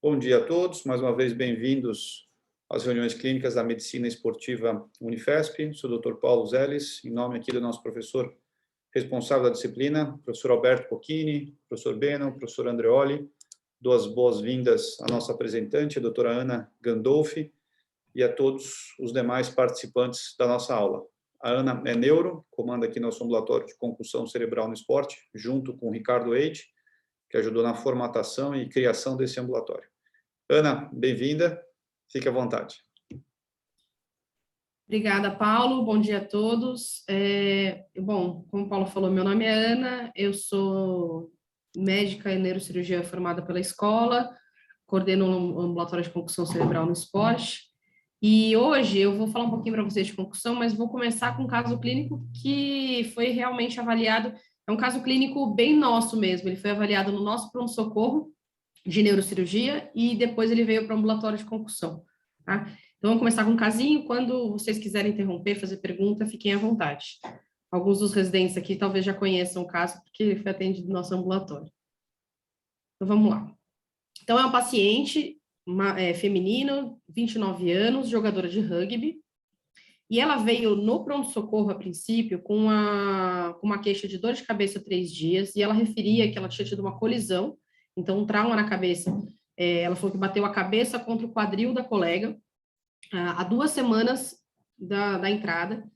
Bom dia a todos, mais uma vez bem-vindos às reuniões clínicas da Medicina Esportiva Unifesp. Sou o Dr. Paulo Zeles, em nome aqui do nosso professor responsável da disciplina, professor Alberto Cocchini, professor Beno, professor Andreoli. Dou as boas-vindas à nossa apresentante, a doutora Ana Gandolfi, e a todos os demais participantes da nossa aula. A Ana é neuro, comanda aqui nosso ambulatório de concussão cerebral no esporte, junto com o Ricardo Eide, que ajudou na formatação e criação desse ambulatório. Ana, bem-vinda, fique à vontade. Obrigada, Paulo. Bom dia a todos. Bom, como o Paulo falou, meu nome é Ana, eu sou médica e neurocirurgiã formada pela escola, coordeno um ambulatório de concussão cerebral no esporte, e hoje eu vou falar um pouquinho para vocês de concussão, mas vou começar com um caso clínico que foi realmente avaliado, é um caso clínico bem nosso mesmo, ele foi avaliado no nosso pronto-socorro de neurocirurgia e depois ele veio para o ambulatório de concussão, tá? Então, vamos começar com um casinho. Quando vocês quiserem interromper, fazer pergunta, fiquem à vontade. Alguns dos residentes aqui talvez já conheçam o caso, porque ele foi atendido no nosso ambulatório. Então, vamos lá. Então, é um paciente feminino, 29 anos, jogadora de rugby, e ela veio no pronto-socorro, a princípio, com uma queixa de dor de cabeça 3 dias, e ela referia que ela tinha tido uma colisão, então um trauma na cabeça. Ela falou que bateu a cabeça contra o quadril da colega, há 2 semanas da entrada,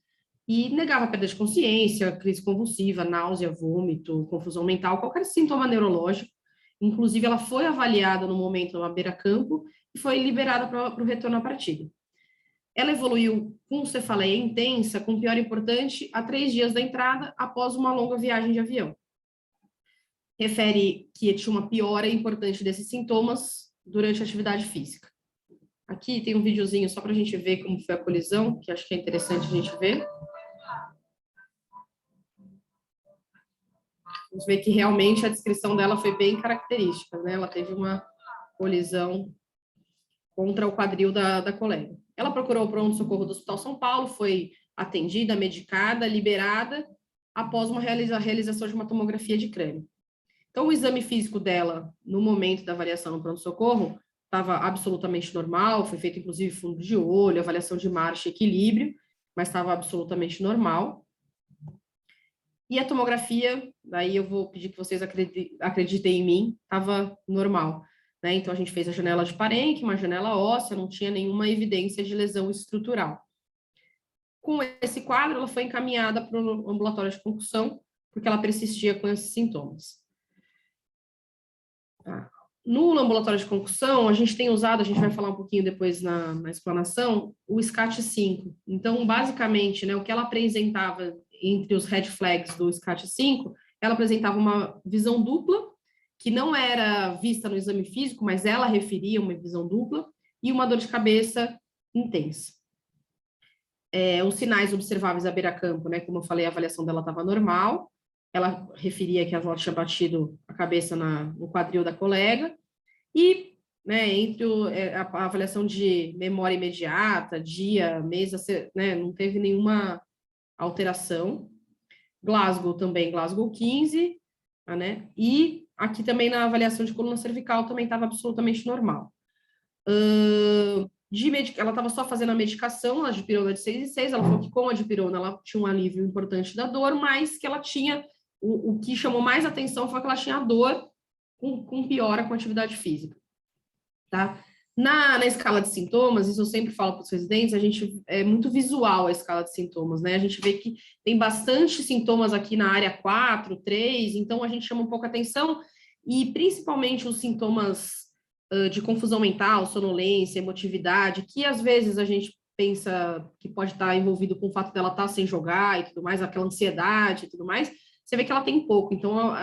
e negava perda de consciência, crise convulsiva, náusea, vômito, confusão mental, qualquer sintoma neurológico. Inclusive, ela foi avaliada no momento na beira-campo e foi liberada para o retorno à partida. Ela evoluiu com cefaleia intensa, com piora importante, a 3 dias da entrada, após uma longa viagem de avião. Refere que tinha uma piora importante desses sintomas durante a atividade física. Aqui tem um videozinho só para a gente ver como foi a colisão, que acho que é interessante a gente ver. Vamos ver que realmente a descrição dela foi bem característica, né? Ela teve uma colisão contra o quadril da colega. Ela procurou o pronto-socorro do Hospital São Paulo, foi atendida, medicada, liberada, após uma realização de uma tomografia de crânio. Então, o exame físico dela, no momento da avaliação no pronto-socorro, estava absolutamente normal, foi feito, inclusive, fundo de olho, avaliação de marcha e equilíbrio, mas estava absolutamente normal. E a tomografia, daí eu vou pedir que vocês acreditem em mim, estava normal, né? Então, a gente fez a janela de parênquima, uma janela óssea, não tinha nenhuma evidência de lesão estrutural. Com esse quadro, ela foi encaminhada para o ambulatório de concussão, porque ela persistia com esses sintomas. Tá. No ambulatório de concussão, a gente tem usado, a gente vai falar um pouquinho depois na explanação, o SCAT-5. Então, basicamente, né, o que ela apresentava entre os red flags do SCAT-5, ela apresentava uma visão dupla, que não era vista no exame físico, mas ela referia uma visão dupla, e uma dor de cabeça intensa. Os sinais observáveis à beira-campo, né, como eu falei, a avaliação dela estava normal, ela referia que ela tinha batido a cabeça no quadril da colega, e, né, entre a avaliação de memória imediata, dia, mês, né, não teve nenhuma alteração. Glasgow também, Glasgow 15, né, e aqui também na avaliação de coluna cervical também estava absolutamente normal. Ela estava só fazendo a medicação, a dipirona de 6 em 6, ela falou que com a dipirona ela tinha um alívio importante da dor, mas que ela tinha, o que chamou mais atenção foi que ela tinha dor com piora com atividade física, tá? Na escala de sintomas, isso eu sempre falo para os residentes, é muito visual a escala de sintomas, né? A gente vê que tem bastante sintomas aqui na área 4, 3, então a gente chama um pouco a atenção, e principalmente os sintomas de confusão mental, sonolência, emotividade, que às vezes a gente pensa que pode estar envolvido com o fato dela estar sem jogar e tudo mais, aquela ansiedade e tudo mais, você vê que ela tem pouco, então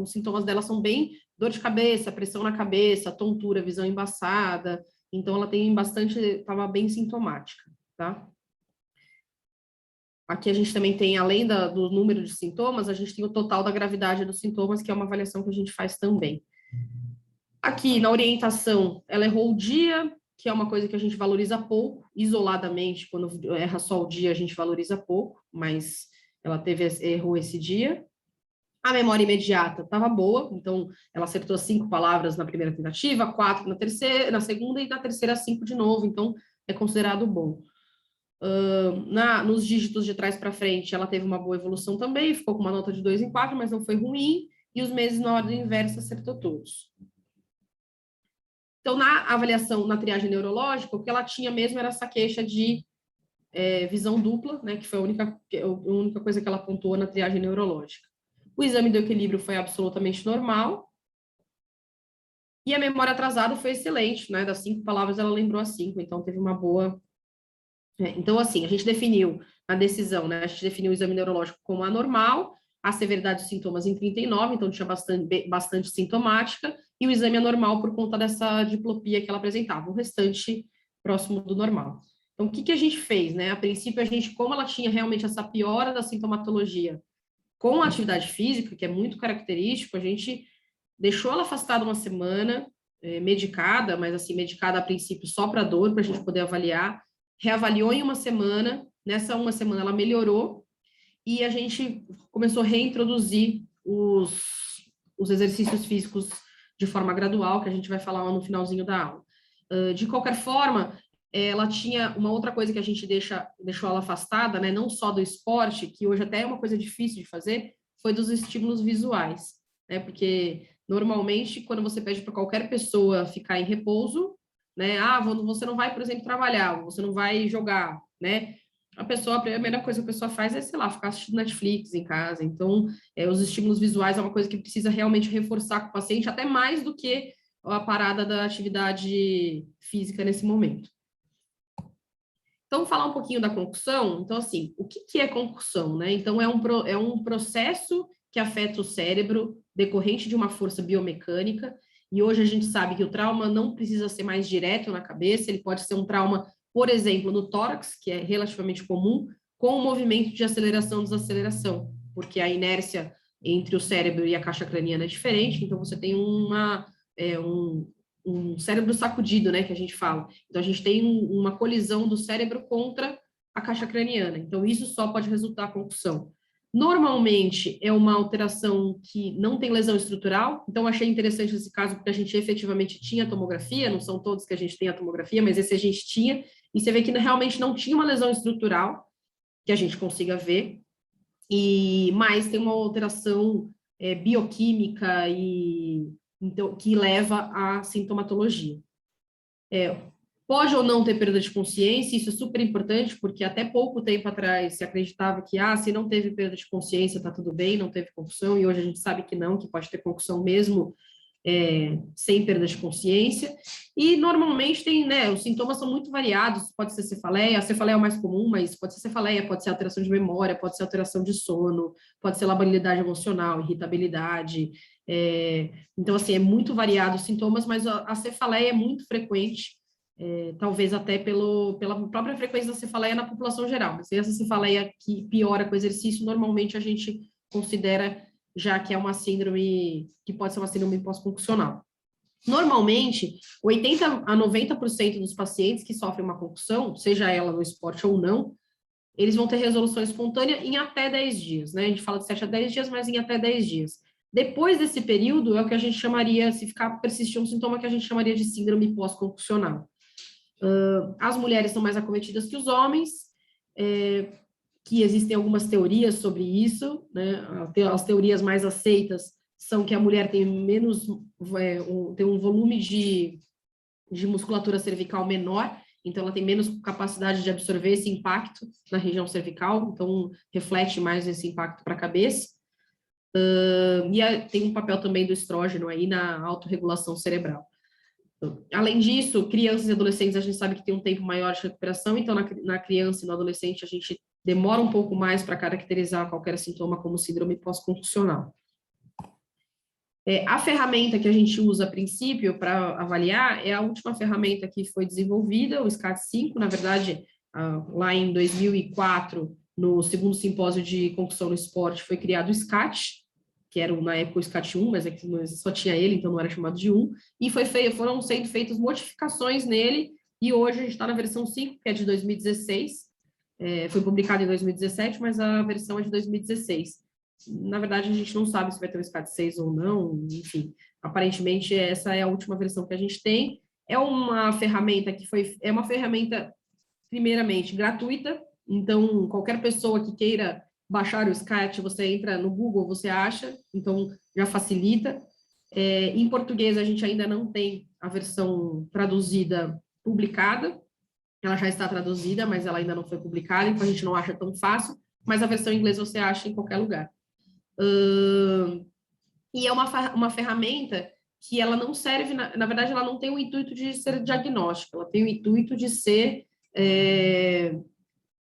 os sintomas dela são bem dor de cabeça, pressão na cabeça, tontura, visão embaçada, então ela tem bastante, estava bem sintomática, tá? Aqui a gente também tem, além do número de sintomas, a gente tem o total da gravidade dos sintomas, que é uma avaliação que a gente faz também. Aqui, na orientação, ela errou o dia, que é uma coisa que a gente valoriza pouco, isoladamente, quando erra só o dia, a gente valoriza pouco, mas ela errou esse dia. A memória imediata estava boa, então ela acertou 5 palavras na primeira tentativa, 4 na terceira, na segunda e na terceira 5 de novo, então é considerado bom. Nos dígitos de trás para frente, ela teve uma boa evolução também, ficou com uma nota de 2 em 4, mas não foi ruim, e os meses na ordem inversa acertou todos. Então, na avaliação, na triagem neurológica, o que ela tinha mesmo era essa queixa de visão dupla, né, que foi a única coisa que ela pontuou na triagem neurológica. O exame do equilíbrio foi absolutamente normal, e a memória atrasada foi excelente, né, das 5 palavras ela lembrou as 5, então teve uma boa... Então, assim, a gente definiu na decisão, né, a gente definiu o exame neurológico como anormal, a severidade dos sintomas em 39, então tinha bastante sintomática, e o exame anormal por conta dessa diplopia que ela apresentava, o restante próximo do normal. Então, o que a gente fez, né? A princípio, a gente, como ela tinha realmente essa piora da sintomatologia com a atividade física, que é muito característico, a gente deixou ela afastada uma semana, medicada, mas assim, medicada a princípio só para dor, para a gente poder avaliar, reavaliou em uma semana, nessa uma semana ela melhorou, e a gente começou a reintroduzir os exercícios físicos de forma gradual, que a gente vai falar lá no finalzinho da aula. De qualquer forma, ela tinha uma outra coisa que a gente deixou ela afastada, né, não só do esporte, que hoje até é uma coisa difícil de fazer, foi dos estímulos visuais, né, porque normalmente quando você pede para qualquer pessoa ficar em repouso, né, você não vai, por exemplo, trabalhar, você não vai jogar, né, a primeira coisa que a pessoa faz é, sei lá, ficar assistindo Netflix em casa. Então, os estímulos visuais é uma coisa que precisa realmente reforçar com o paciente, até mais do que a parada da atividade física nesse momento. Então, falar um pouquinho da concussão. Então, assim, o que é concussão, né? Então, é um processo que afeta o cérebro decorrente de uma força biomecânica, e hoje a gente sabe que o trauma não precisa ser mais direto na cabeça, ele pode ser um trauma, por exemplo, no tórax, que é relativamente comum, com o movimento de aceleração e desaceleração, porque a inércia entre o cérebro e a caixa craniana é diferente, então você tem um cérebro sacudido, né, que a gente fala. Então, a gente tem uma colisão do cérebro contra a caixa craniana, então isso só pode resultar em concussão. Normalmente, é uma alteração que não tem lesão estrutural, então achei interessante esse caso, porque a gente efetivamente tinha tomografia, não são todos que a gente tem a tomografia, mas esse a gente tinha, e você vê que realmente não tinha uma lesão estrutural, que a gente consiga ver, mas tem uma alteração bioquímica então, que leva à sintomatologia. Pode ou não ter perda de consciência, isso é super importante, porque até pouco tempo atrás se acreditava que, se não teve perda de consciência, está tudo bem, não teve concussão, e hoje a gente sabe que não, que pode ter concussão mesmo sem perda de consciência, e normalmente tem, né, os sintomas são muito variados, pode ser cefaleia, a cefaleia é o mais comum, mas pode ser cefaleia, pode ser alteração de memória, pode ser alteração de sono, pode ser labilidade emocional, irritabilidade, então, assim, é muito variado os sintomas, mas a cefaleia é muito frequente, talvez até pela própria frequência da cefaleia na população geral, mas essa cefaleia que piora com o exercício, normalmente a gente considera já que é uma síndrome, que pode ser uma síndrome pós-concussão. Normalmente, 80% a 90% dos pacientes que sofrem uma concussão, seja ela no esporte ou não, eles vão ter resolução espontânea em até 10 dias, né? A gente fala de 7 a 10 dias, mas em até 10 dias. Depois desse período, é o que a gente chamaria, se persistir um sintoma que a gente chamaria de síndrome pós-concussão. As mulheres são mais acometidas que os homens, que existem algumas teorias sobre isso, né? As teorias mais aceitas são que a mulher tem tem um volume de musculatura cervical menor, então ela tem menos capacidade de absorver esse impacto na região cervical, então reflete mais esse impacto para a cabeça. Tem um papel também do estrógeno aí na autorregulação cerebral. Além disso, crianças e adolescentes, a gente sabe que tem um tempo maior de recuperação, então na criança e no adolescente a gente demora um pouco mais para caracterizar qualquer sintoma como síndrome pós-concussão. A ferramenta que a gente usa a princípio para avaliar é a última ferramenta que foi desenvolvida, o SCAT-5, na verdade, lá em 2004, no segundo simpósio de concussão no esporte, foi criado o SCAT, que era na época o SCAT-1, mas só tinha ele, então não era chamado de 1, e foram sendo feitas modificações nele, e hoje a gente está na versão 5, que é de 2016, foi publicado em 2017, mas a versão é de 2016. na verdade, a gente não sabe se vai ter um SCAD-6 ou não, enfim. Aparentemente, essa é a última versão que a gente tem. É uma ferramenta é uma ferramenta, primeiramente, gratuita. Então, qualquer pessoa que queira baixar o SCAD, você entra no Google, você acha. Então, já facilita. Em português, a gente ainda não tem a versão traduzida publicada. Ela já está traduzida, mas ela ainda não foi publicada, então a gente não acha tão fácil. Mas a versão em inglês você acha em qualquer lugar. E é uma ferramenta que ela não serve, na verdade, ela não tem o intuito de ser diagnóstico, ela tem o intuito de ser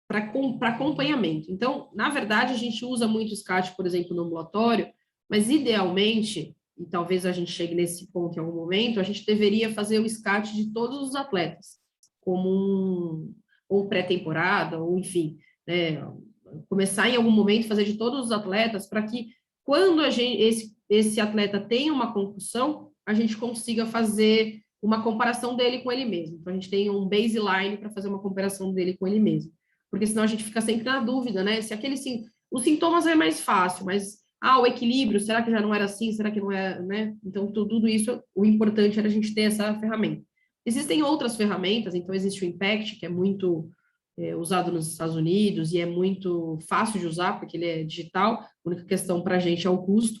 para acompanhamento. Então, na verdade, a gente usa muito o SCAD, por exemplo, no ambulatório, mas idealmente, e talvez a gente chegue nesse ponto em algum momento, a gente deveria fazer o SCAD de todos os atletas, como ou pré-temporada, ou enfim, né, começar em algum momento fazer de todos os atletas, para que quando esse atleta tem uma concussão, a gente consiga fazer uma comparação dele com ele mesmo. Então, a gente tem um baseline para fazer uma comparação dele com ele mesmo. Porque senão a gente fica sempre na dúvida, né? Se aquele os sintomas é mais fácil, mas o equilíbrio, será que já não era assim? Será que não é, né? Então, tudo isso, o importante era a gente ter essa ferramenta. Existem outras ferramentas, então existe o Impact, que é muito usado nos Estados Unidos e é muito fácil de usar, porque ele é digital, a única questão para a gente é o custo.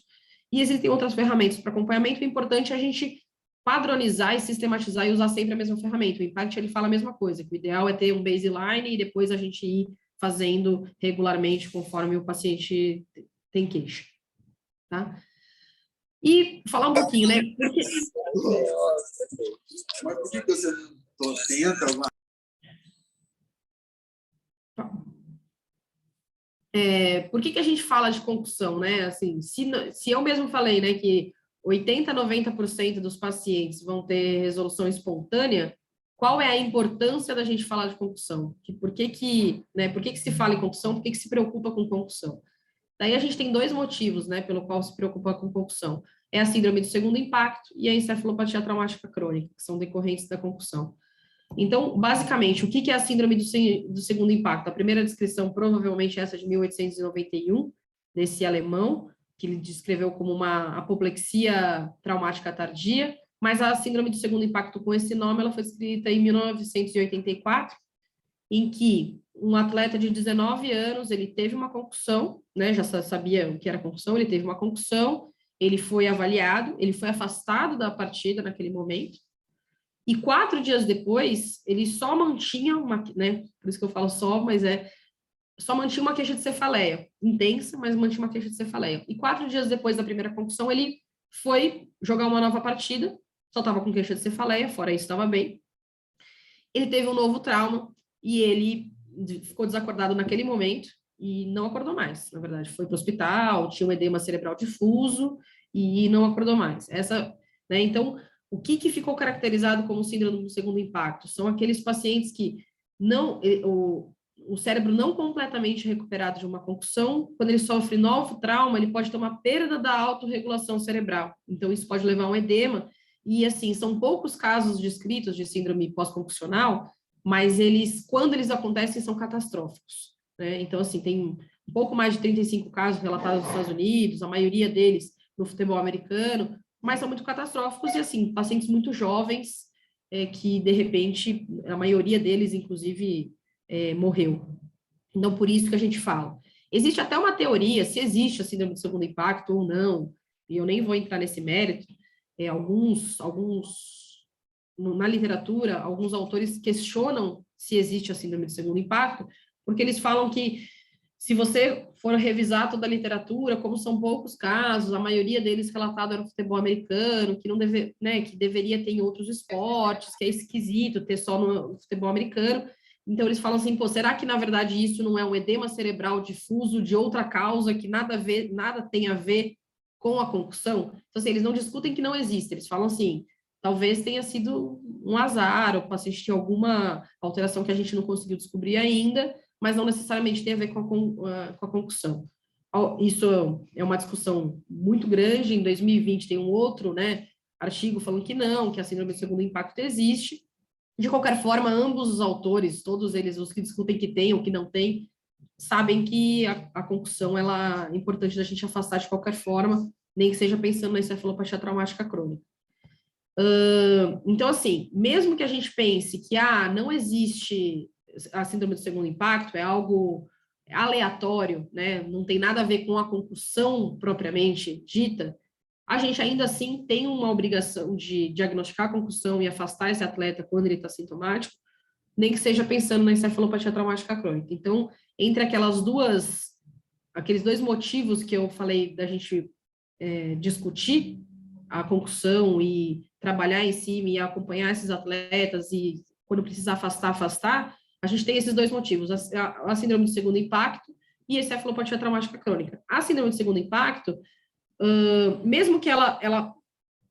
E existem outras ferramentas para acompanhamento, o importante é a gente padronizar e sistematizar e usar sempre a mesma ferramenta. O Impact, ele fala a mesma coisa, que o ideal é ter um baseline e depois a gente ir fazendo regularmente conforme o paciente tem queixa, tá? E falar um pouquinho, né? Mas por que você não tenta alguma... Por que a gente fala de concussão, né? Assim, se eu mesmo falei, né, que 80% a 90% dos pacientes vão ter resolução espontânea, qual é a importância da gente falar de concussão? Por que se fala em concussão? Por que se preocupa com concussão? Daí a gente tem dois motivos, né, pelo qual se preocupa com concussão. É a síndrome do segundo impacto e a encefalopatia traumática crônica, que são decorrentes da concussão. Então, basicamente, o que é a síndrome do segundo impacto? A primeira descrição, provavelmente essa de 1891, desse alemão, que ele descreveu como uma apoplexia traumática tardia, mas a síndrome do segundo impacto com esse nome, ela foi escrita em 1984, em que um atleta de 19 anos, ele teve uma concussão, né, já sabia o que era concussão, ele teve uma concussão, ele foi avaliado, ele foi afastado da partida naquele momento, e 4 dias depois, ele só mantinha né, por isso que eu falo só, mas só mantinha uma queixa de cefaleia, intensa, mas mantinha uma queixa de cefaleia. E 4 dias depois da primeira concussão, ele foi jogar uma nova partida, só estava com queixa de cefaleia, fora isso estava bem. Ele teve um novo trauma e ele ficou desacordado naquele momento e não acordou mais, na verdade. Foi para o hospital, tinha um edema cerebral difuso e não acordou mais. Né, então, o que ficou caracterizado como síndrome do segundo impacto? São aqueles pacientes que o cérebro não completamente recuperado de uma concussão, quando ele sofre novo trauma, ele pode ter uma perda da autorregulação cerebral. Então, isso pode levar a um edema. E, assim, são poucos casos descritos de síndrome pós-concussional, mas quando eles acontecem, são catastróficos, né? Então, assim, tem um pouco mais de 35 casos relatados nos Estados Unidos, a maioria deles no futebol americano, mas são muito catastróficos e, assim, pacientes muito jovens que, de repente, a maioria deles, inclusive, morreu. Então, por isso que a gente fala. Existe até uma teoria, se existe a síndrome do segundo impacto ou não, e eu nem vou entrar nesse mérito, na literatura, alguns autores questionam se existe a síndrome do segundo impacto, porque eles falam que se você for revisar toda a literatura, como são poucos casos, a maioria deles relatado era o futebol americano, que que deveria ter em outros esportes, que é esquisito ter só no futebol americano. Então eles falam assim, será que na verdade isso não é um edema cerebral difuso de outra causa que nada tem a ver com a concussão? Então assim, eles não discutem que não existe, eles falam assim, talvez tenha sido um azar, ou o paciente tinha alguma alteração que a gente não conseguiu descobrir ainda, mas não necessariamente tem a ver com a concussão. Isso é uma discussão muito grande. Em 2020 tem um outro, né, artigo falando que não, que a síndrome do segundo impacto existe. De qualquer forma, ambos os autores, todos eles, os que discutem que tem ou que não tem, sabem que a concussão ela é importante da gente afastar de qualquer forma, nem que seja pensando na encefalopatia traumática crônica. Então, assim, mesmo que a gente pense que não existe a síndrome do segundo impacto, é algo aleatório, né? Não tem nada a ver com a concussão propriamente dita, a gente ainda assim tem uma obrigação de diagnosticar a concussão e afastar esse atleta quando ele está sintomático, nem que seja pensando na encefalopatia traumática crônica. Então, entre aqueles dois motivos que eu falei da gente discutir a concussão e trabalhar em cima e acompanhar esses atletas e, quando precisar afastar, a gente tem esses dois motivos, a síndrome do segundo impacto e a encefalopatia traumática crônica. A síndrome do segundo impacto, mesmo que ela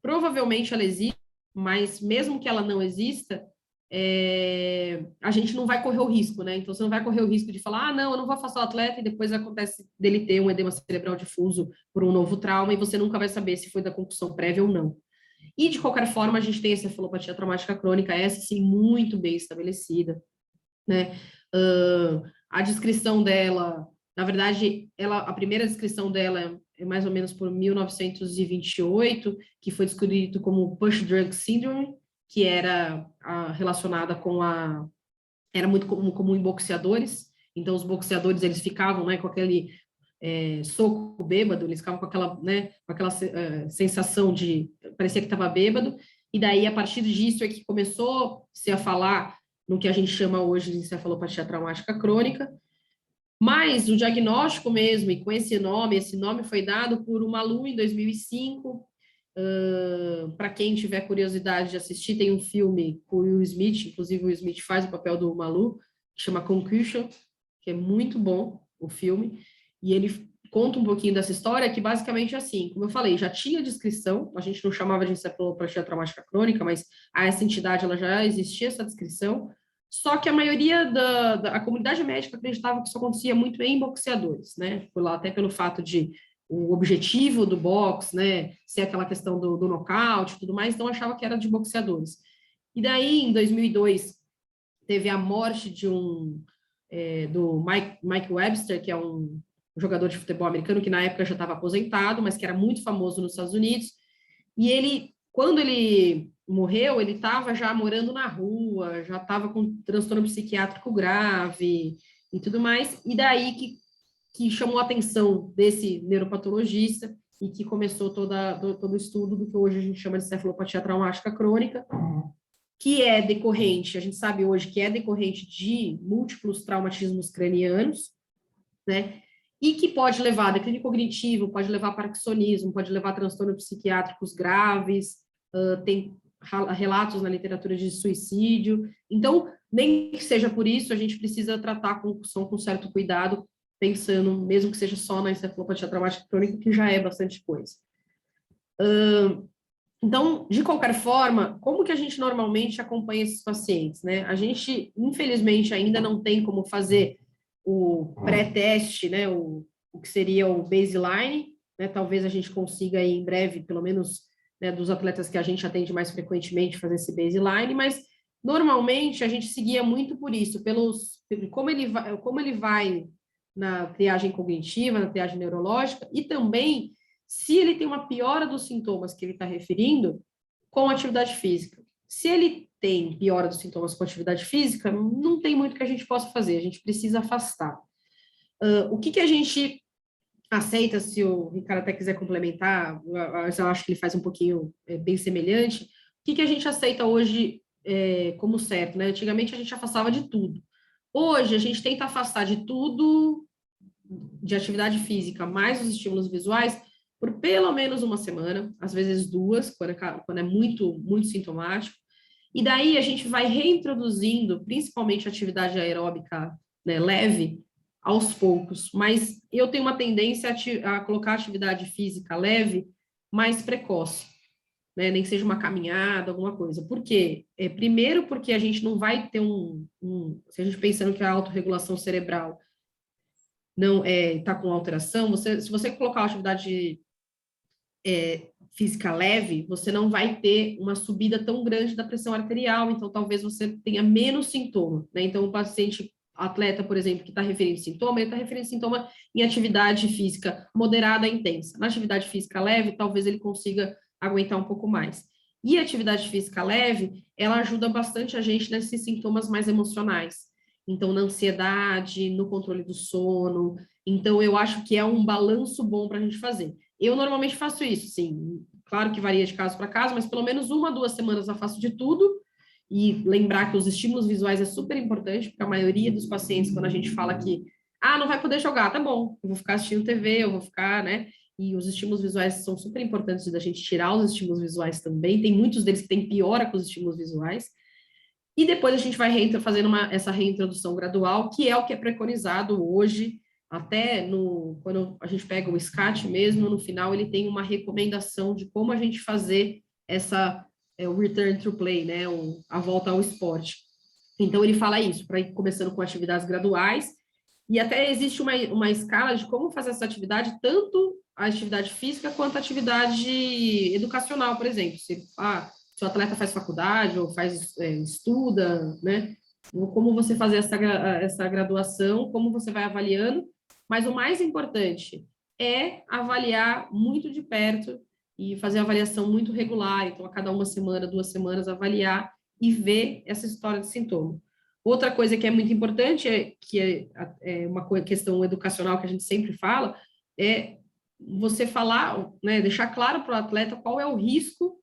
provavelmente ela existe, mas mesmo que ela não exista, a gente não vai correr o risco, né? Então, você não vai correr o risco de falar, não, eu não vou afastar o atleta e depois acontece dele ter um edema cerebral difuso por um novo trauma e você nunca vai saber se foi da concussão prévia ou não. E, de qualquer forma, a gente tem a encefalopatia traumática crônica, essa sim, muito bem estabelecida, né? A descrição dela, na verdade, a primeira descrição dela é mais ou menos por 1928, que foi descrito como Push Drug Syndrome, que era relacionada com era muito comum em boxeadores. Então, os boxeadores, eles ficavam, né, com aquele soco bêbado, eles ficavam com aquela sensação de, parecia que estava bêbado, e daí, a partir disso, é que começou-se a falar no que a gente chama hoje de encefalopatia traumática crônica, mas o diagnóstico mesmo, e com esse nome foi dado por uma Malu em 2005. Para quem tiver curiosidade de assistir, tem um filme com o Will Smith, inclusive o Will Smith faz o papel do Malu, que chama Concussion, que é muito bom o filme, e ele conta um pouquinho dessa história, que basicamente é assim, como eu falei, já tinha descrição, a gente não chamava de encefalopatia traumática crônica, mas essa entidade ela já existia essa descrição, só que a maioria da comunidade médica acreditava que isso acontecia muito em boxeadores, né? Até pelo fato de o objetivo do boxe, né, ser aquela questão do nocaute e tudo mais, então achava que era de boxeadores. E daí, em 2002, teve a morte do Mike Webster, que é um jogador de futebol americano, que na época já estava aposentado, mas que era muito famoso nos Estados Unidos, e ele, quando ele morreu, ele estava já morando na rua, já estava com transtorno psiquiátrico grave e tudo mais, e daí que chamou a atenção desse neuropatologista e que começou todo o estudo do que hoje a gente chama de encefalopatia traumática crônica, que é decorrente, a gente sabe hoje que é decorrente de múltiplos traumatismos cranianos, né? E que pode levar a declínio cognitivo, pode levar a parkinsonismo, pode levar a transtornos psiquiátricos graves, tem relatos na literatura de suicídio. Então, nem que seja por isso, a gente precisa tratar a concussão com certo cuidado, pensando, mesmo que seja só na encefalopatia traumática crônica, que já é bastante coisa. Então, de qualquer forma, como que a gente normalmente acompanha esses pacientes, né? A gente, infelizmente, ainda não tem como fazer o pré-teste, né? O que seria o baseline, né? Talvez a gente consiga aí em breve, pelo menos, né, dos atletas que a gente atende mais frequentemente, fazer esse baseline, mas normalmente a gente seguia muito por isso, como ele vai na triagem cognitiva, na triagem neurológica, e também se ele tem uma piora dos sintomas que ele está referindo com atividade física. Se ele tem piora dos sintomas com atividade física, não tem muito que a gente possa fazer, a gente precisa afastar. O que a gente aceita, se o Ricardo até quiser complementar, eu acho que ele faz um pouquinho bem semelhante, o que a gente aceita hoje como certo, né? Antigamente a gente afastava de tudo. Hoje a gente tenta afastar de tudo, de atividade física, mais os estímulos visuais, por pelo menos uma semana, às vezes duas, quando é muito, muito sintomático. E daí a gente vai reintroduzindo, principalmente atividade aeróbica, né, leve, aos poucos. Mas eu tenho uma tendência a colocar atividade física leve mais precoce, né, nem que seja uma caminhada, alguma coisa. Por quê? Primeiro porque a gente não vai ter se a gente pensando que a autorregulação cerebral não está com alteração, se você colocar uma atividade física leve, você não vai ter uma subida tão grande da pressão arterial, então talvez você tenha menos sintoma, né? Então o paciente atleta, por exemplo, que está referindo sintoma, ele está referindo sintoma em atividade física moderada e intensa. Na atividade física leve, talvez ele consiga aguentar um pouco mais. E a atividade física leve, ela ajuda bastante a gente nesses sintomas mais emocionais. Então, na ansiedade, no controle do sono. Então, eu acho que é um balanço bom para a gente fazer. Eu normalmente faço isso, sim. Claro que varia de caso para caso, mas pelo menos 1, 2 semanas eu faço de tudo. E lembrar que os estímulos visuais é super importante, porque a maioria dos pacientes, quando a gente fala que, não vai poder jogar, tá bom, eu vou ficar assistindo TV, eu vou ficar, né? E os estímulos visuais são super importantes da gente tirar os estímulos visuais também. Tem muitos deles que têm piora com os estímulos visuais. E depois a gente vai fazendo essa reintrodução gradual, que é o que é preconizado hoje, até quando a gente pega o SCAT mesmo, no final ele tem uma recomendação de como a gente fazer o return to play, né, a volta ao esporte. Então ele fala isso, para ir começando com atividades graduais, e até existe uma escala de como fazer essa atividade, tanto a atividade física quanto a atividade educacional, por exemplo. Se o atleta faz faculdade ou estuda, né? Como você fazer essa graduação, como você vai avaliando, mas o mais importante é avaliar muito de perto e fazer avaliação muito regular, então a cada 1 semana, 2 semanas, avaliar e ver essa história de sintoma. Outra coisa que é muito importante, é uma questão educacional que a gente sempre fala, é você falar, né, deixar claro para o atleta qual é o risco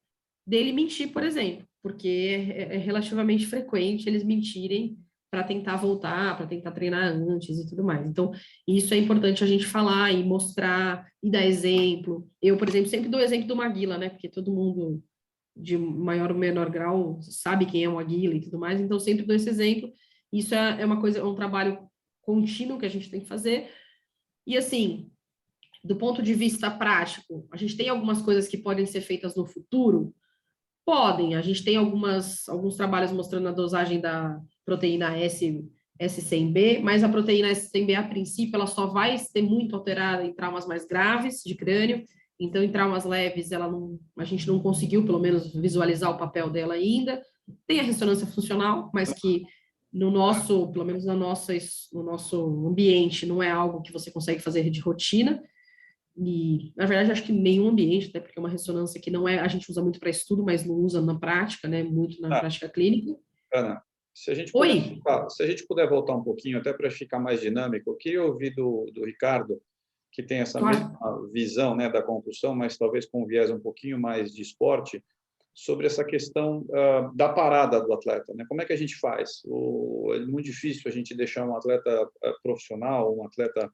dele mentir, por exemplo, porque é relativamente frequente eles mentirem para tentar voltar, para tentar treinar antes e tudo mais. Então, isso é importante a gente falar e mostrar e dar exemplo. Eu, por exemplo, sempre dou exemplo do Maguila, né? Porque todo mundo de maior ou menor grau sabe quem é o Maguila e tudo mais, então sempre dou esse exemplo. Isso é uma coisa, é um trabalho contínuo que a gente tem que fazer. E assim, do ponto de vista prático, a gente tem algumas coisas que podem ser feitas no futuro. Podem, a gente tem alguns trabalhos mostrando a dosagem da proteína S100B, mas a proteína S100B, a princípio, ela só vai ser muito alterada em traumas mais graves de crânio, então em traumas leves a gente não conseguiu, pelo menos, visualizar o papel dela ainda. Tem a ressonância funcional, mas que pelo menos no nosso ambiente, não é algo que você consegue fazer de rotina. E, na verdade, acho que nenhum ambiente, até porque é uma ressonância que não é, a gente usa muito para estudo, mas não usa na prática, né? Muito na prática clínica. Ana, se a gente Oi! puder voltar um pouquinho, até para ficar mais dinâmico, eu queria ouvir do Ricardo, que tem essa Claro. mesma visão, né, da concussão, mas talvez com um viés um pouquinho mais de esporte, sobre essa questão da parada do atleta, né? Como é que a gente faz? É muito difícil a gente deixar um atleta profissional, um atleta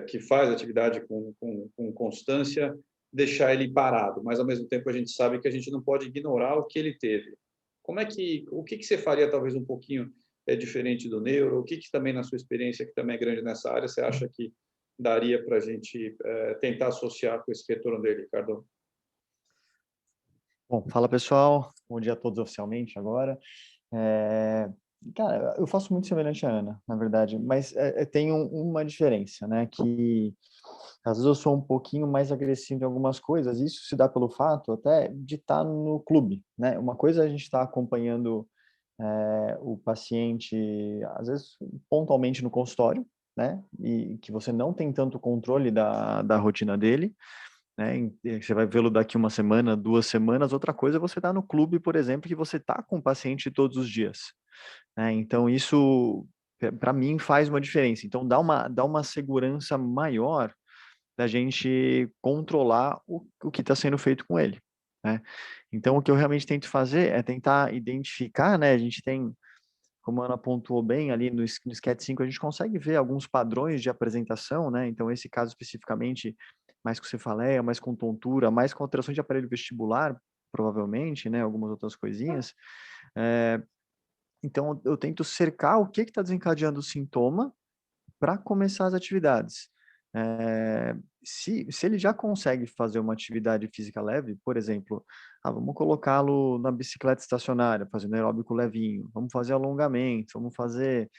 que faz atividade com constância, deixar ele parado, mas ao mesmo tempo a gente sabe que a gente não pode ignorar o que ele teve. O que você faria talvez um pouquinho diferente do neuro? O que também na sua experiência, que também é grande nessa área, você acha que daria para a gente tentar associar com esse retorno dele, Ricardo? Bom, fala pessoal, bom dia a todos oficialmente agora. Cara, eu faço muito semelhante à Ana, na verdade, mas tem uma diferença, né? Que às vezes eu sou um pouquinho mais agressivo em algumas coisas, isso se dá pelo fato até de estar no clube, né? Uma coisa é a gente estar acompanhando o paciente, às vezes pontualmente no consultório, né? E que você não tem tanto controle da rotina dele, né? Você vai vê-lo daqui 1 semana, 2 semanas. Outra coisa é você estar no clube, por exemplo, que você está com o paciente todos os dias, né? Então isso para mim faz uma diferença. Então dá uma segurança maior da gente controlar o que está sendo feito com ele, né? Então o que eu realmente tento fazer é tentar identificar, né? A gente tem, como a Ana pontuou bem ali no SCAT-5, a gente consegue ver alguns padrões de apresentação, né? Então, esse caso especificamente, mais com cefaleia, mais com tontura, mais com alterações de aparelho vestibular, provavelmente, né? Algumas outras coisinhas. Então, eu tento cercar o que está desencadeando o sintoma para começar as atividades. Se ele já consegue fazer uma atividade física leve, por exemplo, vamos colocá-lo na bicicleta estacionária, fazendo aeróbico levinho, vamos fazer alongamento, vamos fazer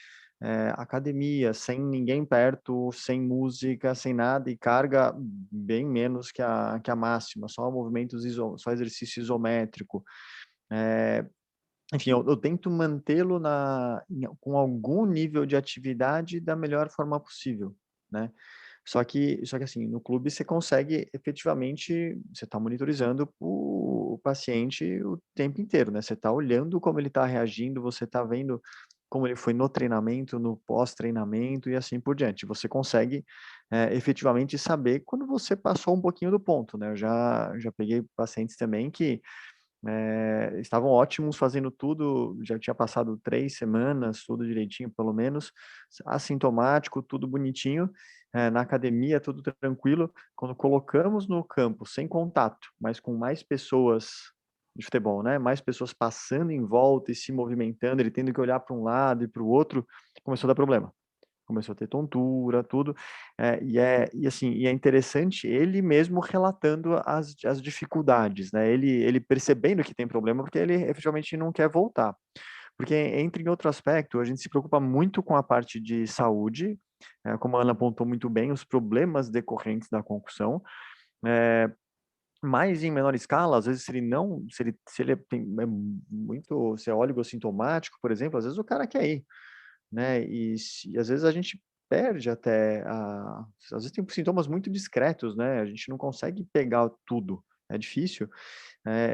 academia, sem ninguém perto, sem música, sem nada, e carga bem menos que a máxima, só movimentos, só exercício isométrico. enfim, eu tento mantê-lo com algum nível de atividade da melhor forma possível, né? Só que assim, no clube você consegue efetivamente, você está monitorizando o paciente o tempo inteiro, né? Você está olhando como ele está reagindo, você está vendo como ele foi no treinamento, no pós-treinamento e assim por diante. Você consegue efetivamente saber quando você passou um pouquinho do ponto, né? Eu já peguei pacientes também que estavam ótimos fazendo tudo, já tinha passado 3 semanas, tudo direitinho pelo menos, assintomático, tudo bonitinho, na academia tudo tranquilo. Quando colocamos no campo sem contato, mas com mais pessoas de futebol, né, mais pessoas passando em volta e se movimentando, ele tendo que olhar para um lado e para o outro, começou a dar problema. Começou a ter tontura, tudo, e é interessante ele mesmo relatando as dificuldades, né, ele percebendo que tem problema, porque ele efetivamente não quer voltar. Porque entra em outro aspecto, a gente se preocupa muito com a parte de saúde, como a Ana apontou muito bem, os problemas decorrentes da concussão, eh, mas em menor escala, às vezes se ele se é oligossintomático, por exemplo, às vezes o cara quer ir. Né, às vezes a gente perde até às vezes tem sintomas muito discretos, né, a gente não consegue pegar tudo, é difícil,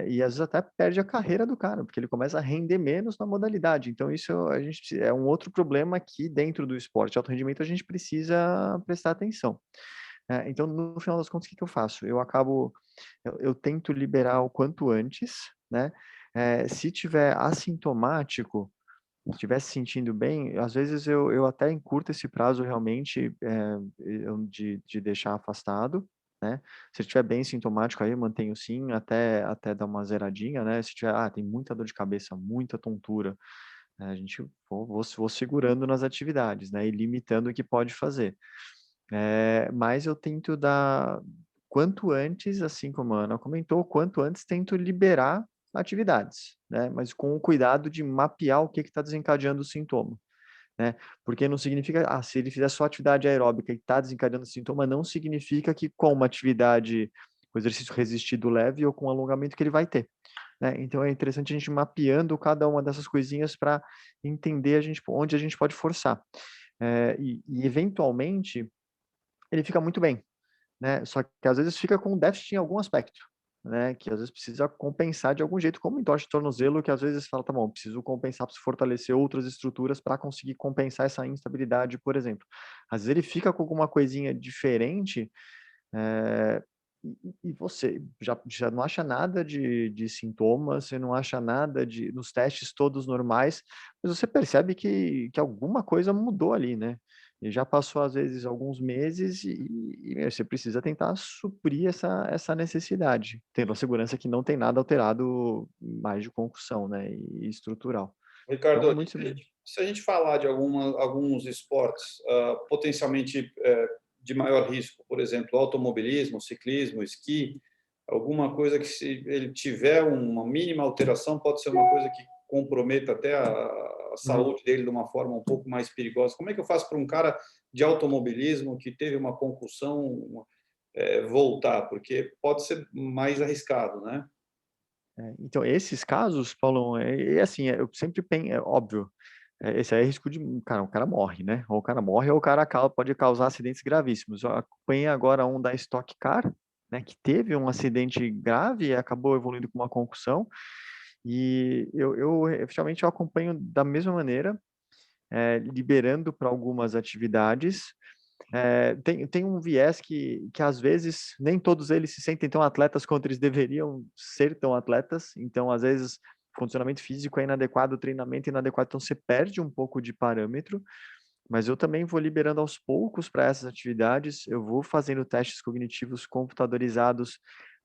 e às vezes até perde a carreira do cara, porque ele começa a render menos na modalidade, então isso a gente é um outro problema que dentro do esporte de alto rendimento a gente precisa prestar atenção. Então no final das contas o que que eu faço? Eu tento liberar o quanto antes, né, se tiver assintomático, estiver se sentindo bem, às vezes eu até encurto esse prazo realmente, de deixar afastado, né. Se ele estiver bem sintomático, aí eu mantenho sim, até dar uma zeradinha, né. Se tiver, tem muita dor de cabeça, muita tontura, a gente vou segurando nas atividades, né, e limitando o que pode fazer. Mas eu tento dar quanto antes, assim como a Ana comentou, quanto antes tento liberar atividades, né, mas com o cuidado de mapear o que está desencadeando o sintoma, né, porque não significa, se ele fizer só atividade aeróbica e está desencadeando sintoma, não significa que com uma atividade, com exercício resistido leve ou com alongamento que ele vai ter, né. Então é interessante a gente ir mapeando cada uma dessas coisinhas para entender onde a gente pode forçar. E eventualmente ele fica muito bem, né, só que às vezes fica com déficit em algum aspecto, né, que às vezes precisa compensar de algum jeito, como entorse de tornozelo, que às vezes fala: "Tá bom, preciso compensar, preciso fortalecer outras estruturas para conseguir compensar essa instabilidade", por exemplo. Às vezes ele fica com alguma coisinha diferente, eh, e você já não acha nada de sintomas, você não acha nada nos testes todos normais, mas você percebe que alguma coisa mudou ali, né. E já passou, às vezes, alguns meses você precisa tentar suprir essa necessidade, tendo a segurança que não tem nada alterado mais de concussão, né, e estrutural. Então Ricardo, é muito sobre se a gente falar de alguns esportes potencialmente de maior risco, por exemplo, automobilismo, ciclismo, esqui, alguma coisa que se ele tiver uma mínima alteração pode ser uma coisa que comprometa até a uhum. saúde dele de uma forma um pouco mais perigosa. Como é que eu faço para um cara de automobilismo que teve uma concussão voltar? Porque pode ser mais arriscado, né? Então esses casos, Paulo, assim, eu sempre é óbvio, esse aí é risco de o cara morre, né, ou o cara morre ou o cara pode causar acidentes gravíssimos. Eu acompanhei agora um da Stock Car, né, que teve um acidente grave e acabou evoluindo com uma concussão, e eu efetivamente eu acompanho da mesma maneira, liberando para algumas atividades. Tem um viés que às vezes nem todos eles se sentem tão atletas quanto eles deveriam ser tão atletas, então às vezes condicionamento físico é inadequado, treinamento é inadequado, então você perde um pouco de parâmetro, mas eu também vou liberando aos poucos para essas atividades, eu vou fazendo testes cognitivos computadorizados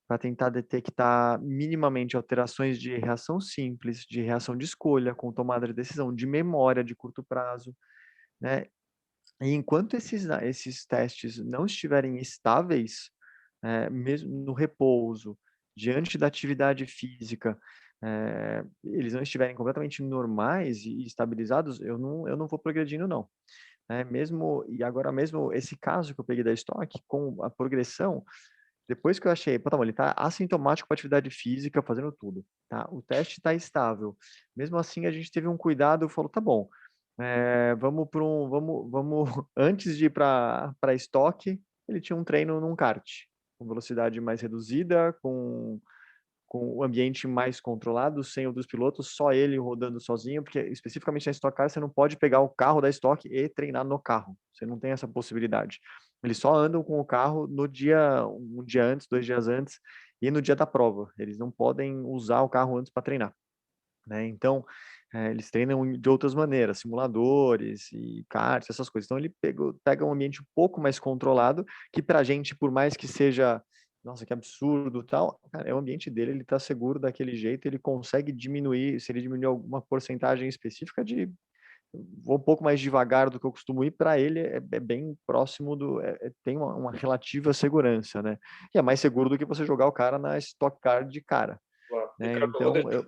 para tentar detectar minimamente alterações de reação simples, de reação de escolha, com tomada de decisão, de memória de curto prazo, né. E enquanto esses testes não estiverem estáveis, mesmo no repouso, diante da atividade física, eles não estiverem completamente normais e estabilizados, eu não vou progredindo não. Mesmo agora mesmo esse caso que eu peguei da Stock, com a progressão, Depois que eu achei, pô, tá bom, ele tá assintomático para atividade física, fazendo tudo, tá? O teste tá estável. Mesmo assim, a gente teve um cuidado, falou, tá bom, vamos antes de ir para estoque, ele tinha um treino num kart, com velocidade mais reduzida, com o ambiente mais controlado, sem o dos pilotos, só ele rodando sozinho, porque especificamente na Stock Car você não pode pegar o carro da Stock e treinar no carro. Você não tem essa possibilidade. Eles só andam com o carro no dia, um dia antes, 2 dias antes, e no dia da prova. Eles não podem usar o carro antes para treinar, né? Então, eles treinam de outras maneiras, simuladores e karts, essas coisas. Então, ele pega um ambiente um pouco mais controlado, que para a gente, por mais que seja, nossa, que absurdo, tal, cara, é o ambiente dele, ele está seguro daquele jeito, ele consegue diminuir, se ele diminuir alguma porcentagem específica vou um pouco mais devagar do que eu costumo ir, para ele é bem próximo tem uma relativa segurança, né? E é mais seguro do que você jogar o cara na Stock Car de cara, Claro. né? Ricardo, Então,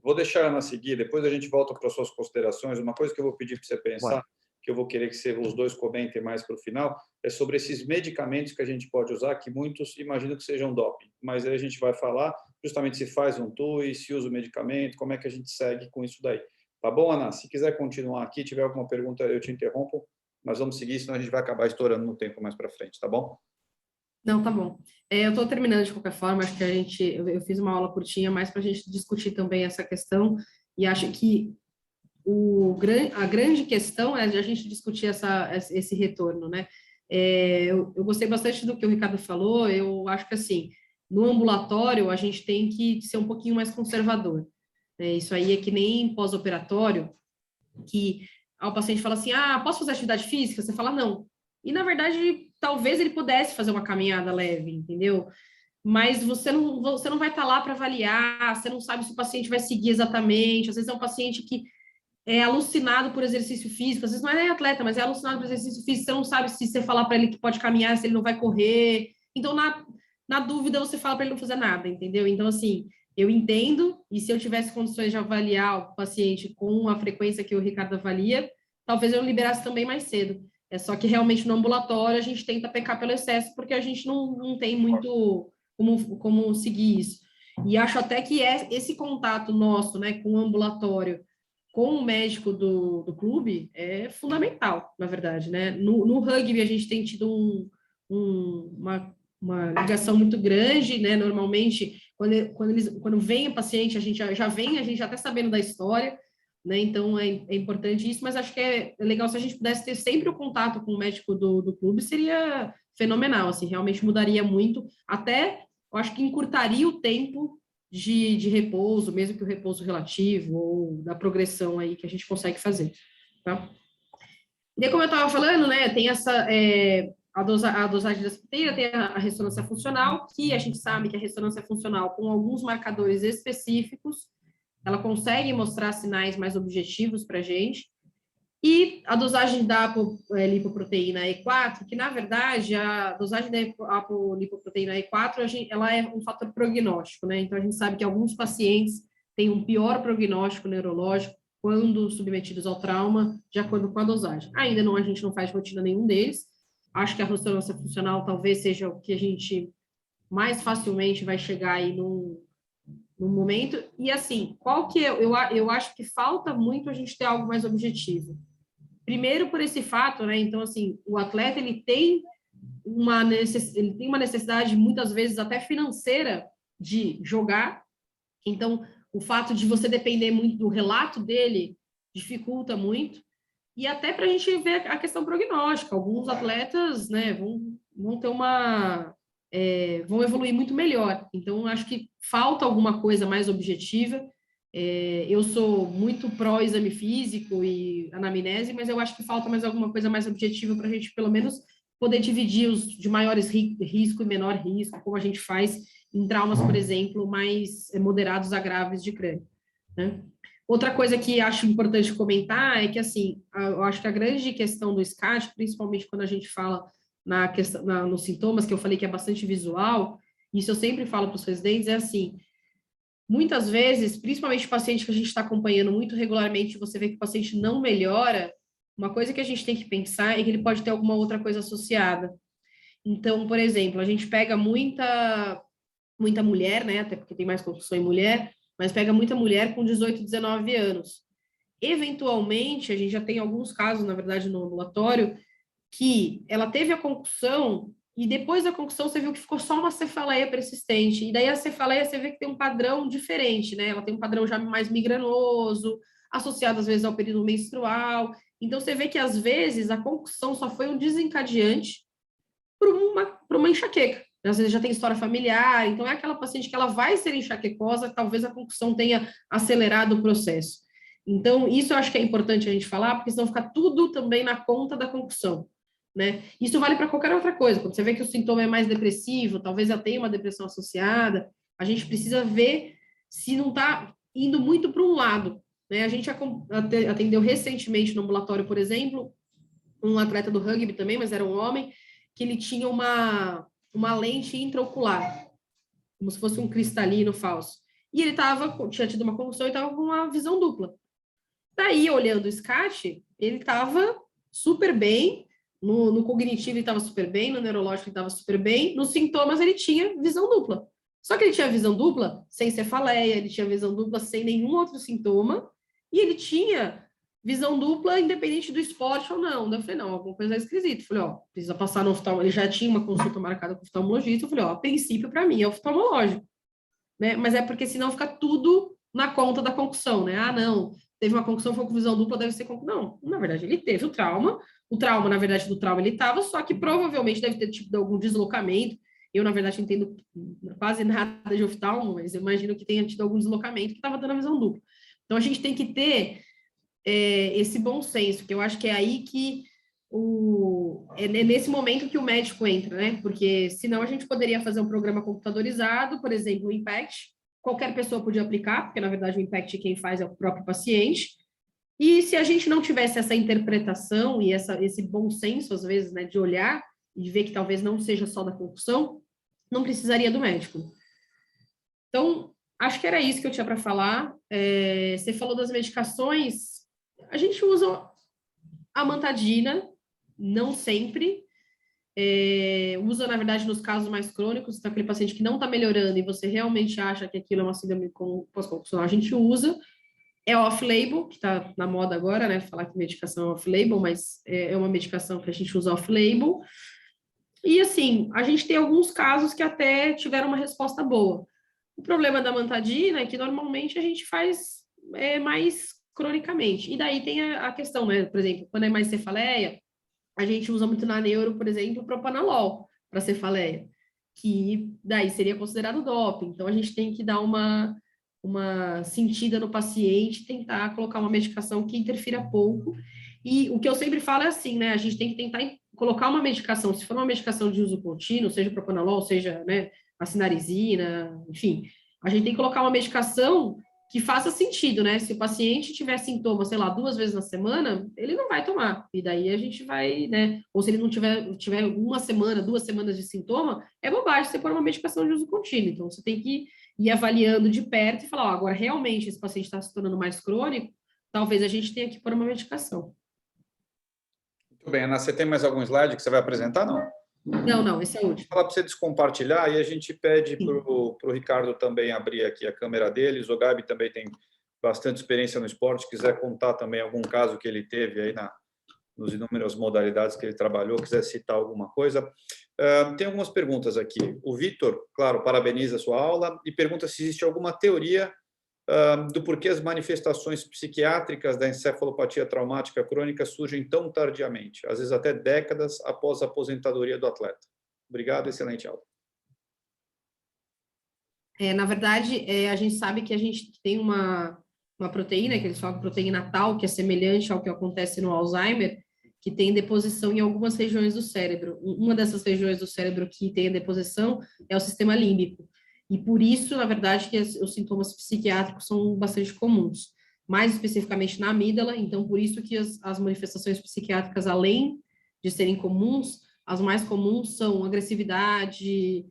vou deixar a Ana seguir, depois a gente volta para as suas considerações. Uma coisa que eu vou pedir para você pensar, que eu vou querer que os dois comentem mais para o final, é sobre esses medicamentos que a gente pode usar, que muitos imaginam que sejam doping, mas aí a gente vai falar justamente se faz um TUI, se usa o medicamento, como é que a gente segue com isso daí. Tá bom, Ana? Se quiser continuar aqui, tiver alguma pergunta, eu te interrompo, mas vamos seguir, senão a gente vai acabar estourando no tempo mais para frente, tá bom? Não, tá bom. Eu estou terminando de qualquer forma, acho que eu fiz uma aula curtinha mais para a gente discutir também essa questão, e acho que a grande questão é de a gente discutir esse retorno, né? Eu gostei bastante do que o Ricardo falou, eu acho que, assim, no ambulatório, a gente tem que ser um pouquinho mais conservador, né? Isso aí é que nem pós-operatório, que o paciente fala assim, posso fazer atividade física? Você fala, não. E, na verdade, talvez ele pudesse fazer uma caminhada leve, entendeu? Mas você não vai estar lá para avaliar, você não sabe se o paciente vai seguir exatamente, às vezes é um paciente que é alucinado por exercício físico, às vezes não é nem atleta, mas é alucinado por exercício físico, você não sabe se você falar para ele que pode caminhar, se ele não vai correr. Então, na dúvida, você fala para ele não fazer nada, entendeu? Então, assim, eu entendo, e se eu tivesse condições de avaliar o paciente com a frequência que o Ricardo avalia, talvez eu liberasse também mais cedo. É só que realmente no ambulatório a gente tenta pecar pelo excesso, porque a gente não tem muito como seguir isso. E acho até que esse contato nosso, né, com o ambulatório, com o médico do clube, é fundamental, na verdade, né? No rugby, a gente tem tido uma ligação muito grande, né? Normalmente, quando vem o paciente, a gente já está sabendo da história, né? Então, é importante isso, mas acho que é legal se a gente pudesse ter sempre o contato com o médico do clube, seria fenomenal, assim, realmente mudaria muito, até, eu acho que encurtaria o tempo de repouso, mesmo que o repouso relativo, ou da progressão aí que a gente consegue fazer, tá? E aí, como eu estava falando, né, tem a dosagem dessa proteína, tem a ressonância funcional, que a gente sabe que a ressonância funcional, com alguns marcadores específicos, ela consegue mostrar sinais mais objetivos para a gente. E a dosagem da lipoproteína E4, que, na verdade, a dosagem da lipoproteína E4, ela é um fator prognóstico, né? Então, a gente sabe que alguns pacientes têm um pior prognóstico neurológico quando submetidos ao trauma, de acordo com a dosagem. Ainda não, a gente não faz rotina nenhum deles. Acho que a ressonância funcional talvez seja o que a gente mais facilmente vai chegar aí no momento. E, assim, eu acho que falta muito a gente ter algo mais objetivo. Primeiro, por esse fato, né? Então, assim, o atleta, ele tem uma necessidade, muitas vezes, até financeira, de jogar. Então, o fato de você depender muito do relato dele dificulta muito. E até para a gente ver a questão prognóstica. Alguns atletas, né, vão ter vão evoluir muito melhor. Então, acho que falta alguma coisa mais objetiva. Eu sou muito pró-exame físico e anamnese, mas eu acho que falta mais alguma coisa mais objetiva para a gente, pelo menos, poder dividir os de maiores risco e menor risco, como a gente faz em traumas, por exemplo, mais moderados a graves de crânio, né? Outra coisa que acho importante comentar é que, assim, eu acho que a grande questão do SCAT, principalmente quando a gente fala nos sintomas, que eu falei que é bastante visual, isso eu sempre falo para os residentes, é assim, muitas vezes, principalmente o paciente que a gente está acompanhando muito regularmente, você vê que o paciente não melhora, uma coisa que a gente tem que pensar é que ele pode ter alguma outra coisa associada. Então, por exemplo, a gente pega muita mulher, né, até porque tem mais concussão em mulher, mas pega muita mulher com 18, 19 anos. Eventualmente, a gente já tem alguns casos, na verdade, no ambulatório, que ela teve a concussão e depois da concussão você viu que ficou só uma cefaleia persistente. E daí a cefaleia você vê que tem um padrão diferente, né? Ela tem um padrão já mais migranoso, associado às vezes ao período menstrual. Então você vê que às vezes a concussão só foi um desencadeante para uma enxaqueca. Às vezes já tem história familiar, então é aquela paciente que ela vai ser enxaquecosa, talvez a concussão tenha acelerado o processo. Então, isso eu acho que é importante a gente falar, porque senão fica tudo também na conta da concussão, né? Isso vale para qualquer outra coisa. Quando você vê que o sintoma é mais depressivo, talvez ela tenha uma depressão associada, a gente precisa ver se não está indo muito para um lado, né? A gente atendeu recentemente no ambulatório, por exemplo, um atleta do rugby também, mas era um homem, que ele tinha uma lente intraocular, como se fosse um cristalino falso. E ele tinha tido uma concussão e estava com uma visão dupla. Daí, olhando o SCAT, ele estava super bem, no cognitivo ele estava super bem, no neurológico ele estava super bem, nos sintomas ele tinha visão dupla. Só que ele tinha visão dupla sem cefaleia, ele tinha visão dupla sem nenhum outro sintoma, e ele tinha visão dupla independente do esporte ou não. Daí eu falei, não, alguma coisa é esquisita. Eu falei, ó, precisa passar no oftalmologista. Ele já tinha uma consulta marcada com o oftalmologista. Eu falei, ó, a princípio, para mim, é oftalmológico, né? Mas é porque senão fica tudo na conta da concussão, né? Ah, não, teve uma concussão, foi com visão dupla, deve ser concussão. Não, na verdade, ele teve o trauma, na verdade, do trauma ele estava, só que provavelmente deve ter tido algum deslocamento. Eu, na verdade, entendo quase nada de oftalmo, mas eu imagino que tenha tido algum deslocamento que estava dando a visão dupla. Então, a gente tem que ter esse bom senso, que eu acho que é aí que é nesse momento que o médico entra, né? Porque senão a gente poderia fazer um programa computadorizado, por exemplo, o IMPACT, qualquer pessoa podia aplicar, porque na verdade o IMPACT quem faz é o próprio paciente. E se a gente não tivesse essa interpretação e esse bom senso, às vezes, né, de olhar e de ver que talvez não seja só da concussão, não precisaria do médico. Então, acho que era isso que eu tinha para falar. Você falou das medicações, a gente usa a amantadina, não sempre, usa, na verdade, nos casos mais crônicos, então aquele paciente que não está melhorando e você realmente acha que aquilo é uma síndrome pós-concussão, a gente usa. É off-label, que está na moda agora, né? Falar que medicação é off-label, mas é uma medicação que a gente usa off-label. E, assim, a gente tem alguns casos que até tiveram uma resposta boa. O problema da amantadina é que, normalmente, a gente faz mais cronicamente. E daí tem a questão, né? Por exemplo, quando é mais cefaleia, a gente usa muito na neuro, por exemplo, propanolol para cefaleia, que daí seria considerado doping. Então, a gente tem que dar uma sentida no paciente, tentar colocar uma medicação que interfira pouco. E o que eu sempre falo é assim, né? A gente tem que tentar colocar uma medicação, se for uma medicação de uso contínuo, seja propanolol, seja, né, a cinnarizina, enfim, a gente tem que colocar uma medicação que faça sentido, né? Se o paciente tiver sintomas, sei lá, 2 vezes na semana, ele não vai tomar. E daí a gente vai, né? Ou se ele não tiver 1 semana, 2 semanas de sintoma, é bobagem você pôr uma medicação de uso contínuo. Então, você tem que ir avaliando de perto e falar, ó, agora realmente esse paciente está se tornando mais crônico, talvez a gente tenha que pôr uma medicação. Muito bem, Ana, você tem mais algum slide que você vai apresentar, não? Não, esse é o último. Vou falar para você descompartilhar e a gente pede para o Ricardo também abrir aqui a câmera dele. O Gabi também tem bastante experiência no esporte, quiser contar também algum caso que ele teve aí nos inúmeras modalidades que ele trabalhou, quiser citar alguma coisa. Tem algumas perguntas aqui. O Vitor, claro, parabeniza a sua aula e pergunta se existe alguma teoria do porquê as manifestações psiquiátricas da encefalopatia traumática crônica surgem tão tardiamente, às vezes até décadas após a aposentadoria do atleta. Obrigado, excelente aula. Na verdade, a gente sabe que a gente tem uma proteína, que eles falam proteína tal, que é semelhante ao que acontece no Alzheimer, que tem deposição em algumas regiões do cérebro. Uma dessas regiões do cérebro que tem a deposição é o sistema límbico. E por isso, na verdade, que os sintomas psiquiátricos são bastante comuns. Mais especificamente na amígdala, então por isso que as manifestações psiquiátricas, além de serem comuns, as mais comuns são agressividade,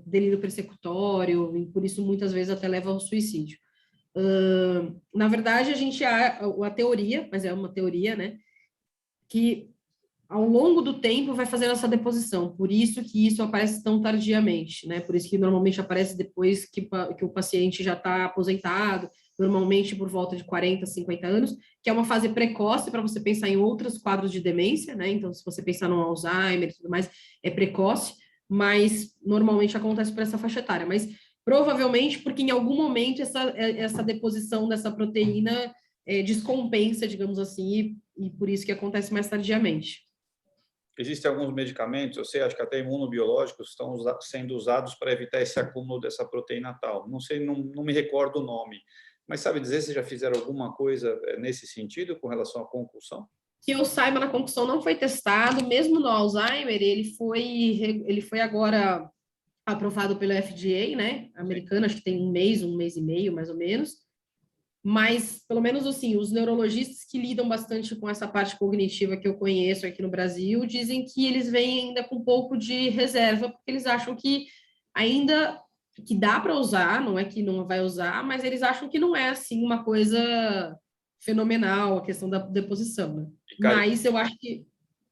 delírio persecutório, e por isso muitas vezes até leva ao suicídio. Na verdade, a teoria, mas é uma teoria, né, que ao longo do tempo vai fazendo essa deposição, por isso que isso aparece tão tardiamente, né? Por isso que normalmente aparece depois que o paciente já está aposentado, normalmente por volta de 40, 50 anos, que é uma fase precoce para você pensar em outros quadros de demência, né? Então, se você pensar no Alzheimer e tudo mais, é precoce, mas normalmente acontece por essa faixa etária. Mas provavelmente porque em algum momento essa deposição dessa proteína descompensa, digamos assim, e por isso que acontece mais tardiamente. Existem alguns medicamentos, eu sei, acho que até imunobiológicos estão sendo usados para evitar esse acúmulo dessa proteína tal. Não sei, não me recordo o nome, mas sabe dizer se já fizeram alguma coisa nesse sentido com relação à concussão? Que eu saiba, na concussão não foi testado, mesmo no Alzheimer, ele foi agora aprovado pelo FDA, né, americano, acho que tem um mês e meio, mais ou menos, mas, pelo menos assim, os neurologistas que lidam bastante com essa parte cognitiva que eu conheço aqui no Brasil, dizem que eles vêm ainda com um pouco de reserva, porque eles acham que ainda que dá para usar, não é que não vai usar, mas eles acham que não é, assim, uma coisa fenomenal, a questão da deposição, né? Mas eu acho que...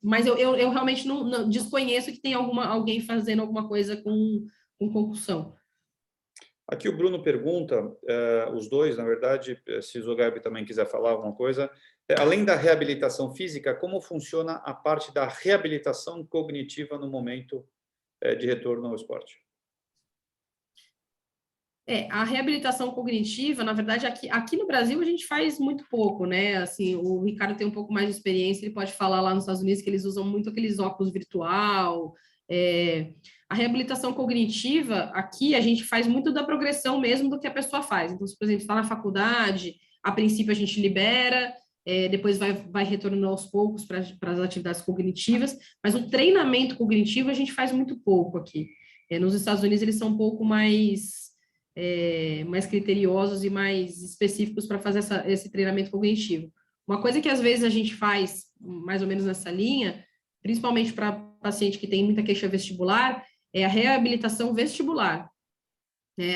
Mas eu realmente não desconheço que tem alguém fazendo alguma coisa com concussão. Aqui o Bruno pergunta, os dois, na verdade, se o Zogaib também quiser falar alguma coisa, além da reabilitação física, como funciona a parte da reabilitação cognitiva no momento de retorno ao esporte? A reabilitação cognitiva, na verdade, aqui no Brasil a gente faz muito pouco, né? Assim, o Ricardo tem um pouco mais de experiência, ele pode falar lá nos Estados Unidos que eles usam muito aqueles óculos virtual. A reabilitação cognitiva, aqui a gente faz muito da progressão mesmo do que a pessoa faz. Então, se, por exemplo, está na faculdade, a princípio a gente libera, depois vai retornando aos poucos para as atividades cognitivas, mas o treinamento cognitivo a gente faz muito pouco aqui. Nos Estados Unidos eles são um pouco mais criteriosos e mais específicos para fazer esse treinamento cognitivo. Uma coisa que às vezes a gente faz, mais ou menos nessa linha, principalmente para paciente que tem muita queixa vestibular, é a reabilitação vestibular.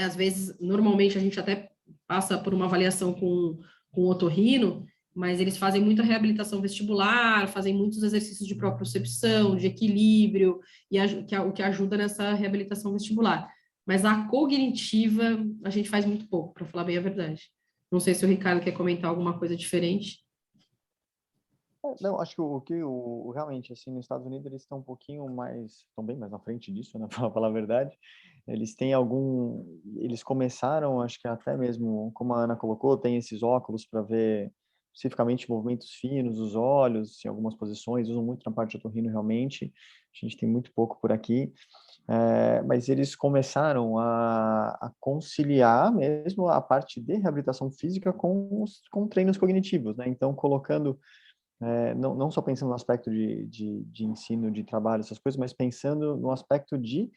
Às vezes, normalmente, a gente até passa por uma avaliação com otorrino, mas eles fazem muita reabilitação vestibular, fazem muitos exercícios de propriocepção, de equilíbrio, o que ajuda nessa reabilitação vestibular. Mas a cognitiva, a gente faz muito pouco, para falar bem a verdade. Não sei se o Ricardo quer comentar alguma coisa diferente. Não, acho que realmente, assim, nos Estados Unidos eles estão um pouquinho mais, estão bem mais na frente disso, né, para falar a verdade. Eles começaram, acho que até mesmo, como a Ana colocou, tem esses óculos para ver especificamente movimentos finos dos olhos, em algumas posições, usam muito na parte de otorrino realmente, a gente tem muito pouco por aqui, mas eles começaram a conciliar mesmo a parte de reabilitação física com treinos cognitivos, né, então colocando não só pensando no aspecto de ensino, de trabalho, essas coisas, mas pensando no aspecto de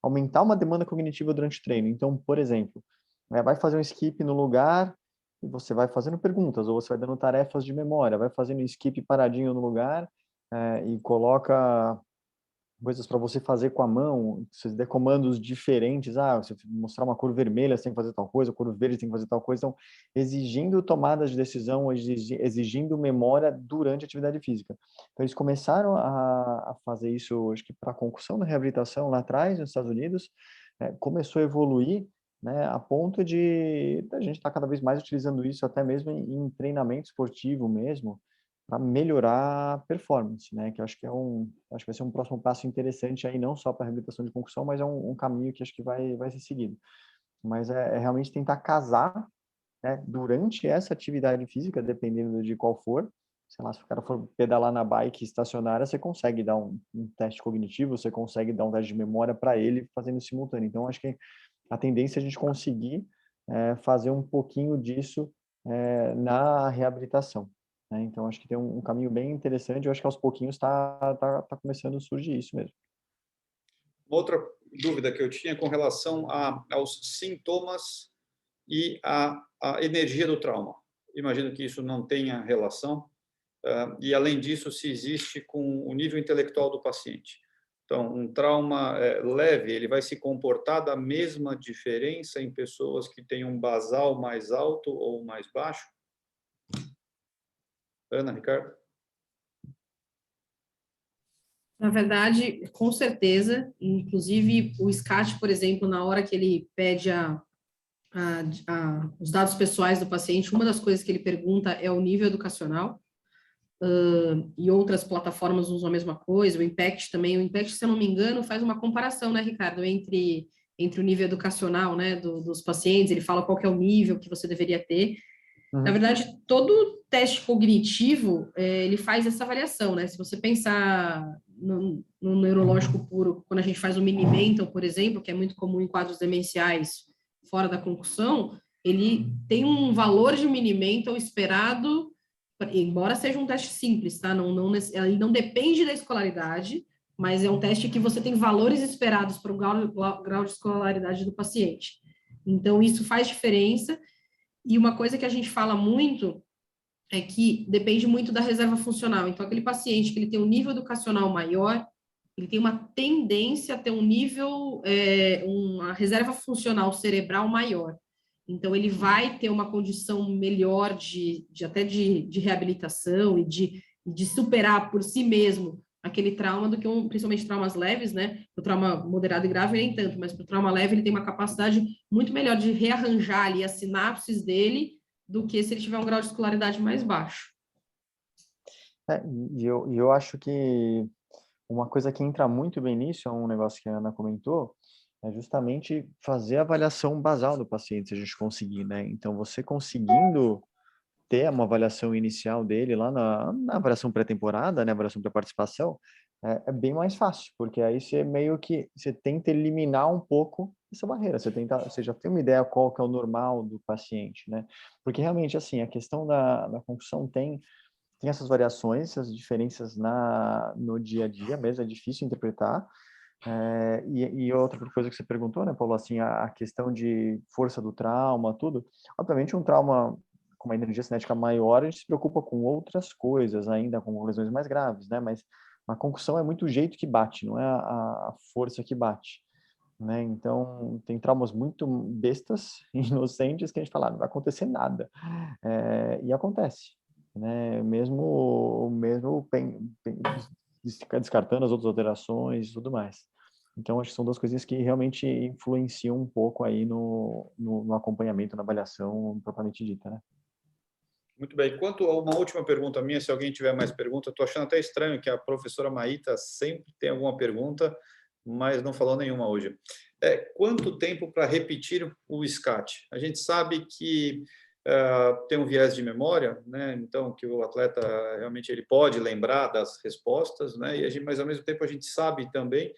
aumentar uma demanda cognitiva durante o treino. Então, por exemplo, vai fazer um skip no lugar e você vai fazendo perguntas, ou você vai dando tarefas de memória, vai fazendo um skip paradinho no lugar e coloca coisas para você fazer com a mão, você der comandos diferentes, você mostrar uma cor vermelha, você tem que fazer tal coisa, cor verde tem que fazer tal coisa, então, exigindo tomadas de decisão, exigindo memória durante a atividade física. Então, eles começaram a fazer isso, acho que para a concussão da reabilitação lá atrás, nos Estados Unidos, começou a evoluir, né, a ponto de a gente estar cada vez mais utilizando isso até mesmo em treinamento esportivo mesmo, para melhorar a performance, né? Que eu acho que acho que vai ser um próximo passo interessante aí, não só para a reabilitação de concussão, mas é um caminho que acho que vai ser seguido. Mas é realmente tentar casar, né, durante essa atividade física, dependendo de qual for. Sei lá, se o cara for pedalar na bike estacionária, você consegue dar um teste cognitivo, você consegue dar um teste de memória para ele fazendo simultâneo. Então, acho que a tendência é a gente conseguir fazer um pouquinho disso na reabilitação. Né? Então, acho que tem um caminho bem interessante. Eu acho que aos pouquinhos tá começando a surgir isso mesmo. Outra dúvida que eu tinha com relação aos sintomas e a energia do trauma. Imagino que isso não tenha relação. E, além disso, se existe com o nível intelectual do paciente. Então, um trauma leve, ele vai se comportar da mesma diferença em pessoas que têm um basal mais alto ou mais baixo? Ana, Ricardo? Na verdade, com certeza, inclusive o SCAT, por exemplo, na hora que ele pede os dados pessoais do paciente, uma das coisas que ele pergunta é o nível educacional, e outras plataformas usam a mesma coisa, o Impact também, o Impact, se eu não me engano, faz uma comparação, né, Ricardo, entre o nível educacional, né, dos pacientes, ele fala qual que é o nível que você deveria ter. Na verdade, todo teste cognitivo, ele faz essa avaliação, né? Se você pensar no neurológico puro, quando a gente faz o Mini-Mental, por exemplo, que é muito comum em quadros demenciais fora da concussão, ele tem um valor de Mini-Mental esperado, embora seja um teste simples, tá? Ele não depende da escolaridade, mas é um teste que você tem valores esperados para o grau de escolaridade do paciente. Então, isso faz diferença. E uma coisa que a gente fala muito é que depende muito da reserva funcional. Então, aquele paciente que ele tem um nível educacional maior, ele tem uma tendência a ter um nível, uma reserva funcional cerebral maior. Então, ele vai ter uma condição melhor até de reabilitação e de superar por si mesmo aquele trauma do que principalmente traumas leves, né? O trauma moderado e grave nem tanto, mas para o trauma leve ele tem uma capacidade muito melhor de rearranjar ali as sinapses dele do que se ele tiver um grau de escolaridade mais baixo. Eu acho que uma coisa que entra muito bem nisso, é um negócio que a Ana comentou, é justamente fazer a avaliação basal do paciente, se a gente conseguir, né? Então, você conseguindo ter uma avaliação inicial dele lá na avaliação pré-temporada, né, avaliação pré-participação, é bem mais fácil, porque aí você tenta eliminar um pouco essa barreira, você já tem uma ideia qual que é o normal do paciente, né? Porque realmente, assim, a questão da concussão tem essas variações, essas diferenças no dia a dia mesmo, é difícil interpretar. E outra coisa que você perguntou, né, Paulo, assim, a questão de força do trauma, tudo. Obviamente, um trauma com uma energia cinética maior, a gente se preocupa com outras coisas ainda, com lesões mais graves, né? Mas a concussão é muito o jeito que bate, não é a força que bate, né? Então, tem traumas muito bestas, inocentes, que a gente fala, não vai acontecer nada. E acontece, né? Mesmo descartando as outras alterações e tudo mais. Então, acho que são duas coisas que realmente influenciam um pouco aí no acompanhamento, na avaliação propriamente dita, né? Muito bem. Quanto a uma última pergunta minha, se alguém tiver mais pergunta, estou achando até estranho que a professora Maíta sempre tem alguma pergunta, mas não falou nenhuma hoje. Quanto tempo para repetir o SCAT? A gente sabe que tem um viés de memória, né? Então, que o atleta realmente ele pode lembrar das respostas, né? Mas, ao mesmo tempo, a gente sabe também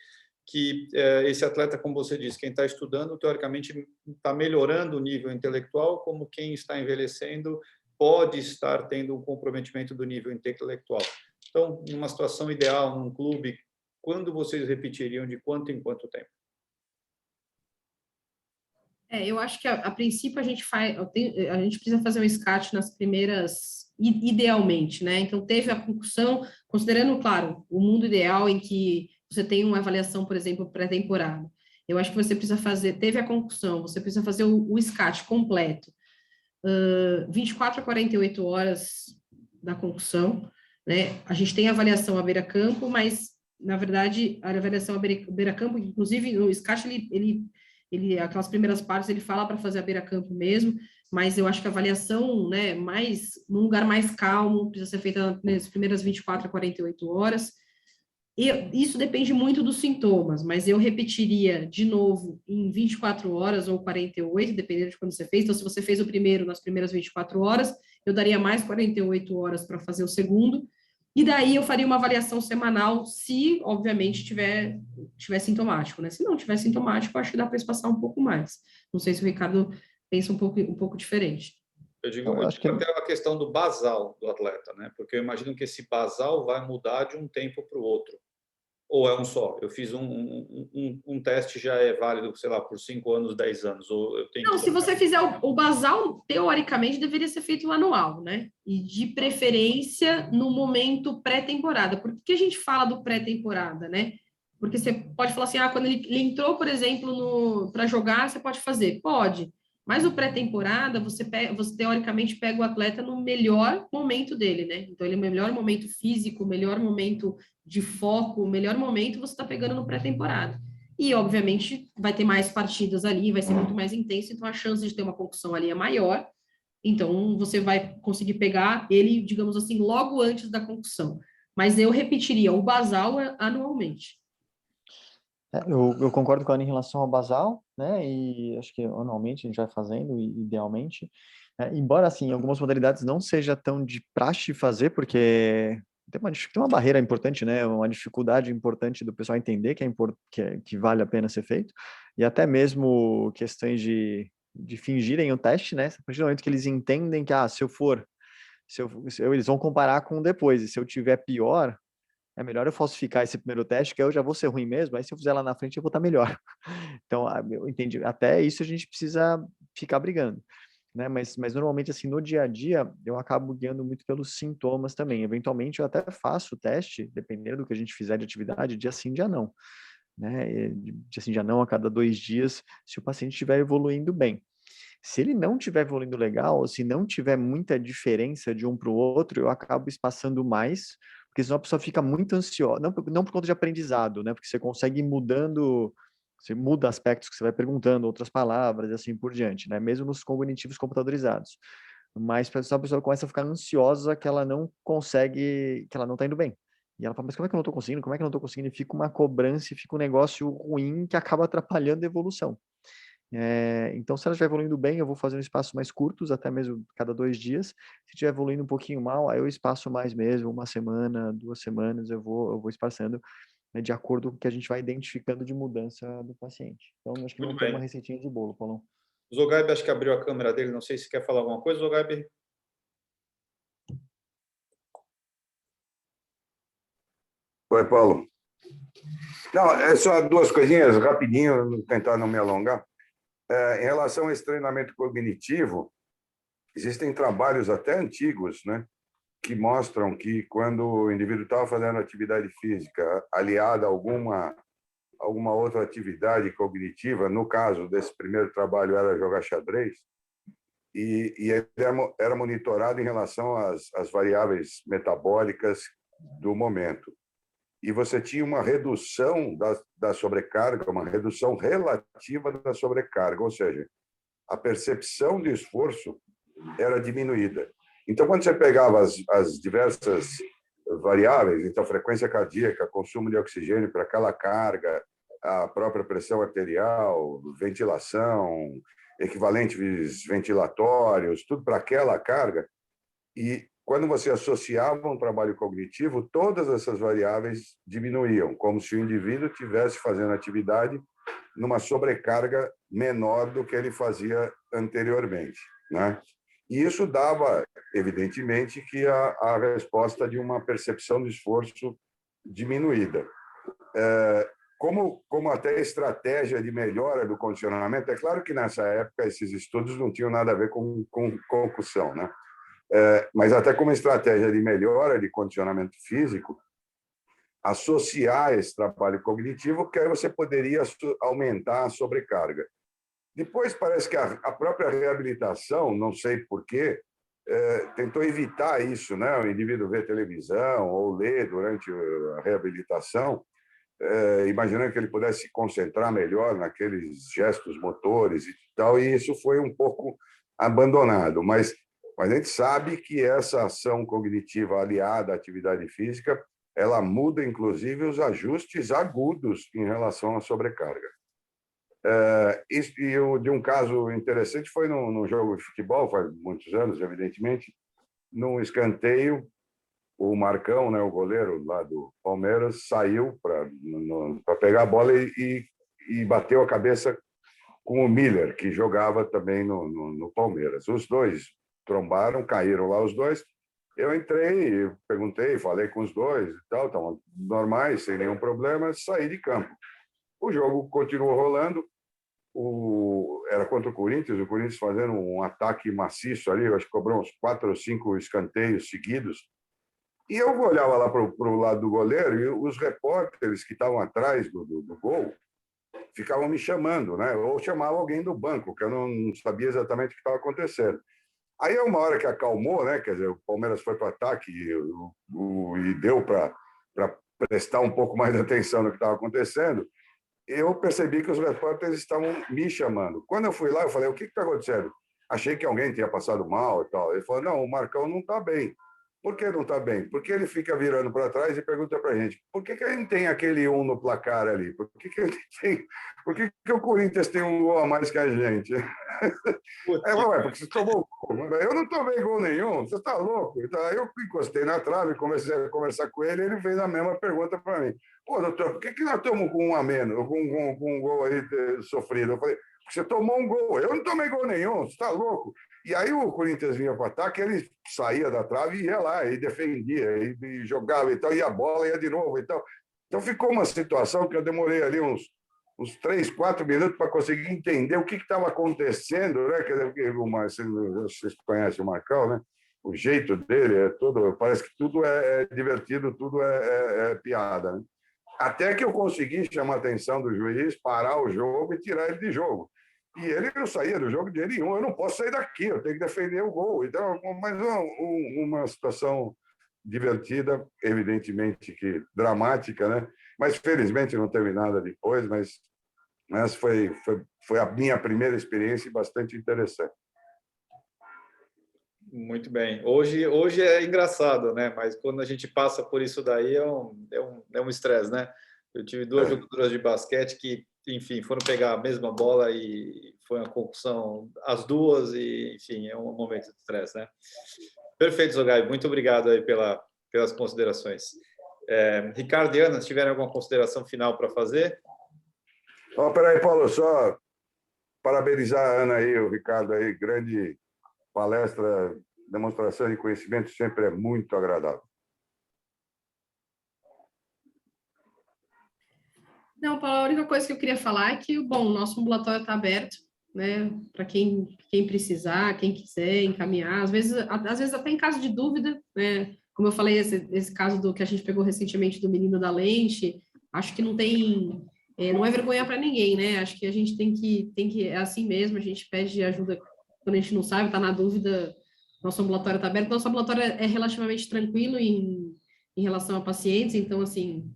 que esse atleta, como você disse, quem está estudando, teoricamente, está melhorando o nível intelectual, como quem está envelhecendo pode estar tendo um comprometimento do nível intelectual. Então, numa situação ideal, num clube, quando vocês repetiriam, de quanto em quanto tempo? Eu acho que a princípio a gente precisa fazer um SCAT nas primeiras, idealmente, né? Então, teve a concussão, considerando, claro, o mundo ideal em que você tem uma avaliação, por exemplo, pré-temporada. Eu acho que você precisa teve a concussão, você precisa fazer o SCAT completo. 24 a 48 horas da concussão, né? A gente tem a avaliação à beira-campo, mas, na verdade, a avaliação à beira-campo, inclusive, no SCAT, aquelas primeiras partes, ele fala para fazer a beira-campo mesmo, mas eu acho que a avaliação, né, num lugar mais calmo, precisa ser feita nas primeiras 24 a 48 horas. E isso depende muito dos sintomas, mas eu repetiria de novo em 24 horas ou 48, dependendo de quando você fez. Então, se você fez o primeiro nas primeiras 24 horas, eu daria mais 48 horas para fazer o segundo, e daí eu faria uma avaliação semanal, se, obviamente, tiver sintomático, né? Se não tiver sintomático, acho que dá para espaçar um pouco mais. Não sei se o Ricardo pensa um pouco diferente. Eu digo até a questão do basal do atleta, né? Porque eu imagino que esse basal vai mudar de um tempo para o outro. Ou é um só? Eu fiz um teste, já é válido, sei lá, por 5 anos, 10 anos? Ou eu tenho Não, se você fizer o basal, teoricamente, deveria ser feito o anual, né? E de preferência no momento pré-temporada. Por que a gente fala do pré-temporada, né? Porque você pode falar assim, quando ele entrou, por exemplo, para jogar, você pode fazer? Pode. Mas o pré-temporada, você teoricamente pega o atleta no melhor momento dele, né? Então, ele é o melhor momento físico, o melhor momento de foco, o melhor momento você está pegando no pré-temporada. E, obviamente, vai ter mais partidas ali, vai ser muito mais intenso, então a chance de ter uma concussão ali é maior. Então, você vai conseguir pegar ele, digamos assim, logo antes da concussão. Mas eu repetiria o basal anualmente. Eu concordo com a Ana em relação ao basal, né? E acho que anualmente a gente vai fazendo, idealmente. Embora, assim, em algumas modalidades não seja tão de praxe fazer, porque tem uma barreira importante, né? Uma dificuldade importante do pessoal entender que vale a pena ser feito. E até mesmo questões de fingirem o teste, né? A partir do momento que eles entendem que, eles vão comparar com depois, e se eu tiver pior, é melhor eu falsificar esse primeiro teste, que eu já vou ser ruim mesmo, aí se eu fizer lá na frente eu vou estar melhor. Então, eu entendi. Até isso a gente precisa ficar brigando, né? Mas normalmente, assim, no dia a dia, eu acabo guiando muito pelos sintomas também. Eventualmente, eu até faço o teste, dependendo do que a gente fizer de atividade, dia sim, dia não, né? Dia sim, dia não, a cada 2 dias, se o paciente estiver evoluindo bem. Se ele não estiver evoluindo legal, ou se não tiver muita diferença de um para o outro, eu acabo espaçando mais, porque senão a pessoa fica muito ansiosa, não por conta de aprendizado, né? Porque você consegue ir mudando, você muda aspectos que você vai perguntando, outras palavras e assim por diante, né? Mesmo nos cognitivos computadorizados. Mas a pessoa começa a ficar ansiosa que ela não consegue, que ela não está indo bem. E ela fala, mas como é que eu não estou conseguindo? Como é que eu não estou conseguindo? E fica uma cobrança e fica um negócio ruim que acaba atrapalhando a evolução. Então, se ela estiver evoluindo bem, eu vou fazendo espaços mais curtos, até mesmo cada 2 dias. Se estiver evoluindo um pouquinho mal, aí eu espaço mais mesmo, 1 semana, 2 semanas, eu vou espaçando, né, de acordo com o que a gente vai identificando de mudança do paciente. Então, acho que Muito não tem bem. uma receitinha de bolo, Paulão. O Zogaib acho que abriu a câmera dele, não sei se quer falar alguma coisa, Zogaib. Oi, Paulo. Não, é só 2 coisinhas rapidinho, tentar não me alongar. Em relação a esse treinamento cognitivo, existem trabalhos até antigos, né, que mostram que quando o indivíduo estava fazendo atividade física aliada a alguma outra atividade cognitiva, no caso desse primeiro trabalho era jogar xadrez, e ele era monitorado em relação às variáveis metabólicas do momento. E você tinha uma redução da sobrecarga, uma redução relativa da sobrecarga, ou seja, a percepção de esforço era diminuída. Então, quando você pegava as diversas variáveis, então frequência cardíaca, consumo de oxigênio para aquela carga, a própria pressão arterial, ventilação, equivalentes ventilatórios, tudo para aquela carga, e quando você associava um trabalho cognitivo, todas essas variáveis diminuíam, como se o indivíduo estivesse fazendo atividade numa sobrecarga menor do que ele fazia anteriormente, né? E isso dava, evidentemente, que a resposta de uma percepção de esforço diminuída. Como até estratégia de melhora do condicionamento, é claro que nessa época esses estudos não tinham nada a ver com concussão, né? Mas até como estratégia de melhora de condicionamento físico, associar esse trabalho cognitivo, que aí você poderia aumentar a sobrecarga. Depois, parece que a própria reabilitação, não sei porquê, tentou evitar isso, né? O indivíduo ver televisão ou ler durante a reabilitação, imaginando que ele pudesse se concentrar melhor naqueles gestos motores e tal, e isso foi um pouco abandonado. Mas a gente sabe que essa ação cognitiva aliada à atividade física, ela muda, inclusive, os ajustes agudos em relação à sobrecarga. De um caso interessante foi num jogo de futebol, faz muitos anos, evidentemente, num escanteio, o Marcão, né, o goleiro lá do Palmeiras, saiu para pegar a bola e bateu a cabeça com o Miller, que jogava também no Palmeiras. Os dois trombaram, caíram lá os dois. Eu entrei, perguntei, falei com os dois e tal, estavam normais, sem nenhum problema, saí de campo. O jogo continuou rolando, era contra o Corinthians fazendo um ataque maciço ali, eu acho que cobrou uns 4 ou 5 escanteios seguidos. E eu olhava lá para o lado do goleiro e os repórteres que estavam atrás do gol ficavam me chamando, né? Ou chamava alguém do banco, que eu não sabia exatamente o que estava acontecendo. Aí, uma hora que acalmou, né? Quer dizer, o Palmeiras foi para o ataque e deu para prestar um pouco mais de atenção no que estava acontecendo, eu percebi que os repórteres estavam me chamando. Quando eu fui lá, eu falei, o que está acontecendo? Achei que alguém tinha passado mal e tal. Ele falou, não, o Marcão não está bem. Por que não está bem? Porque ele fica virando para trás e pergunta para a gente, por que ele tem aquele 1 no placar ali? Por que o Corinthians tem um gol a mais que a gente? Porque você tomou gol. Eu não tomei gol nenhum, você está louco? Então, aí eu encostei na trave, comecei a conversar com ele, e ele fez a mesma pergunta para mim. Pô, doutor, por que nós estamos com um a menos, com um gol aí sofrido? Eu falei, você tomou um gol. Eu não tomei gol nenhum, você está louco? E aí o Corinthians vinha para o ataque, ele saía da trave e ia lá, e defendia, e jogava e tal, e a bola ia de novo e tal. Então ficou uma situação que eu demorei ali uns 3, 4 minutos para conseguir entender o que estava acontecendo, né? Quer dizer, vocês conhecem o Marcão, né? O jeito dele é todo, parece que tudo é divertido, tudo é piada, né? Até que eu consegui chamar a atenção do juiz, parar o jogo e tirar ele de jogo. E ele não saía do jogo de jeito nenhum. Eu não posso sair daqui, eu tenho que defender o gol. Então, mas uma situação divertida, evidentemente que dramática, né? Mas felizmente não teve nada depois, mas foi a minha primeira experiência e bastante interessante. Muito bem. Hoje é engraçado, né? Mas quando a gente passa por isso daí é um estresse, né? Eu tive 2 jogadoras de basquete que, enfim, foram pegar a mesma bola e foi uma concussão as duas e, enfim, é um momento de estresse, né? Perfeito, Zogai. Muito obrigado aí pelas considerações. Ricardo e Ana, se tiverem alguma consideração final para fazer? Peraí, Paulo, só parabenizar a Ana aí, o Ricardo aí, grande palestra, demonstração de conhecimento sempre é muito agradável. Não, Paulo, a única coisa que eu queria falar é que, bom, o nosso ambulatório está aberto, né, para quem precisar, quem quiser encaminhar, às vezes até em caso de dúvida, né, como eu falei, esse caso do que a gente pegou recentemente do menino da lente, acho que não é vergonha para ninguém, né, acho que a gente tem que, é assim mesmo, a gente pede ajuda quando a gente não sabe, está na dúvida, nosso ambulatório está aberto, nosso ambulatório é relativamente tranquilo em relação a pacientes, então, assim,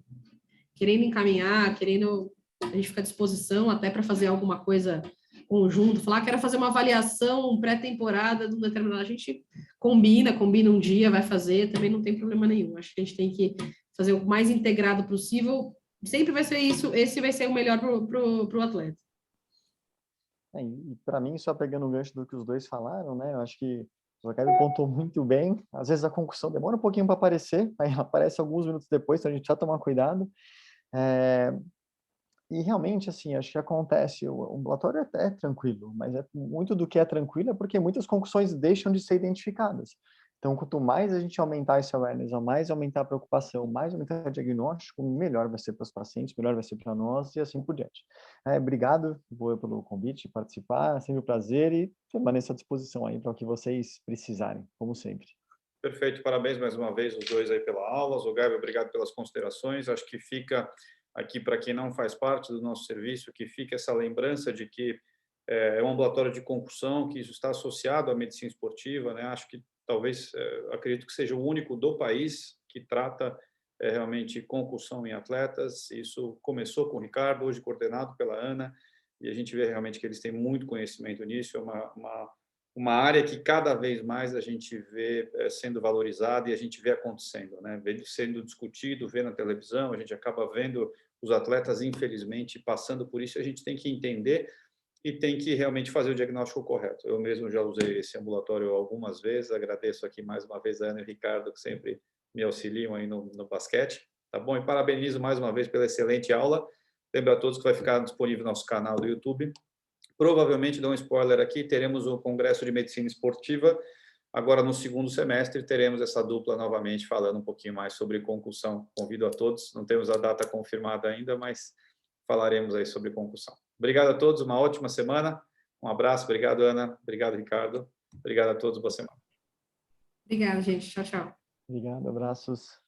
querendo encaminhar, a gente fica à disposição até para fazer alguma coisa conjunto, falar que quero fazer uma avaliação pré-temporada de um determinado, a gente combina um dia, vai fazer, também não tem problema nenhum. Acho que a gente tem que fazer o mais integrado possível, sempre vai ser isso, esse vai ser o melhor para o atleta. E para mim, só pegando o gancho do que os dois falaram, né, eu acho que o Zacaio pontuou muito bem. Às vezes a concussão demora um pouquinho para aparecer, aí ela aparece alguns minutos depois, então a gente já tomar cuidado. E realmente, assim, acho que acontece, o ambulatório é tranquilo, mas muito do que é tranquilo é porque muitas concussões deixam de ser identificadas. Então, quanto mais a gente aumentar esse awareness, mais aumentar a preocupação, mais aumentar o diagnóstico, melhor vai ser para os pacientes, melhor vai ser para nós e assim por diante. Obrigado, Boa, pelo convite, participar, sempre um prazer e permaneço à disposição aí para o que vocês precisarem, como sempre. Perfeito, parabéns mais uma vez os dois aí pela aula. Zogai, obrigado pelas considerações. Acho que fica aqui, para quem não faz parte do nosso serviço, que fica essa lembrança de que é um ambulatório de concussão, que isso está associado à medicina esportiva, né? Acho que talvez, acredito que seja o único do país que trata realmente concussão em atletas. Isso começou com o Ricardo, hoje coordenado pela Ana, e a gente vê realmente que eles têm muito conhecimento nisso, é uma área que cada vez mais a gente vê sendo valorizada e a gente vê acontecendo, né? Vê sendo discutido, vê na televisão, a gente acaba vendo os atletas, infelizmente, passando por isso, a gente tem que entender e tem que realmente fazer o diagnóstico correto. Eu mesmo já usei esse ambulatório algumas vezes, agradeço aqui mais uma vez a Ana e o Ricardo, que sempre me auxiliam aí no basquete, tá bom? E parabenizo mais uma vez pela excelente aula. Lembro a todos que vai ficar disponível no nosso canal do YouTube. Provavelmente, dou um spoiler aqui, teremos o Congresso de Medicina Esportiva. Agora, no segundo semestre, teremos essa dupla novamente, falando um pouquinho mais sobre concussão. Convido a todos, não temos a data confirmada ainda, mas falaremos aí sobre concussão. Obrigado a todos, uma ótima semana. Um abraço, obrigado, Ana. Obrigado, Ricardo. Obrigado a todos, boa semana. Obrigada, gente. Tchau, tchau. Obrigado, abraços.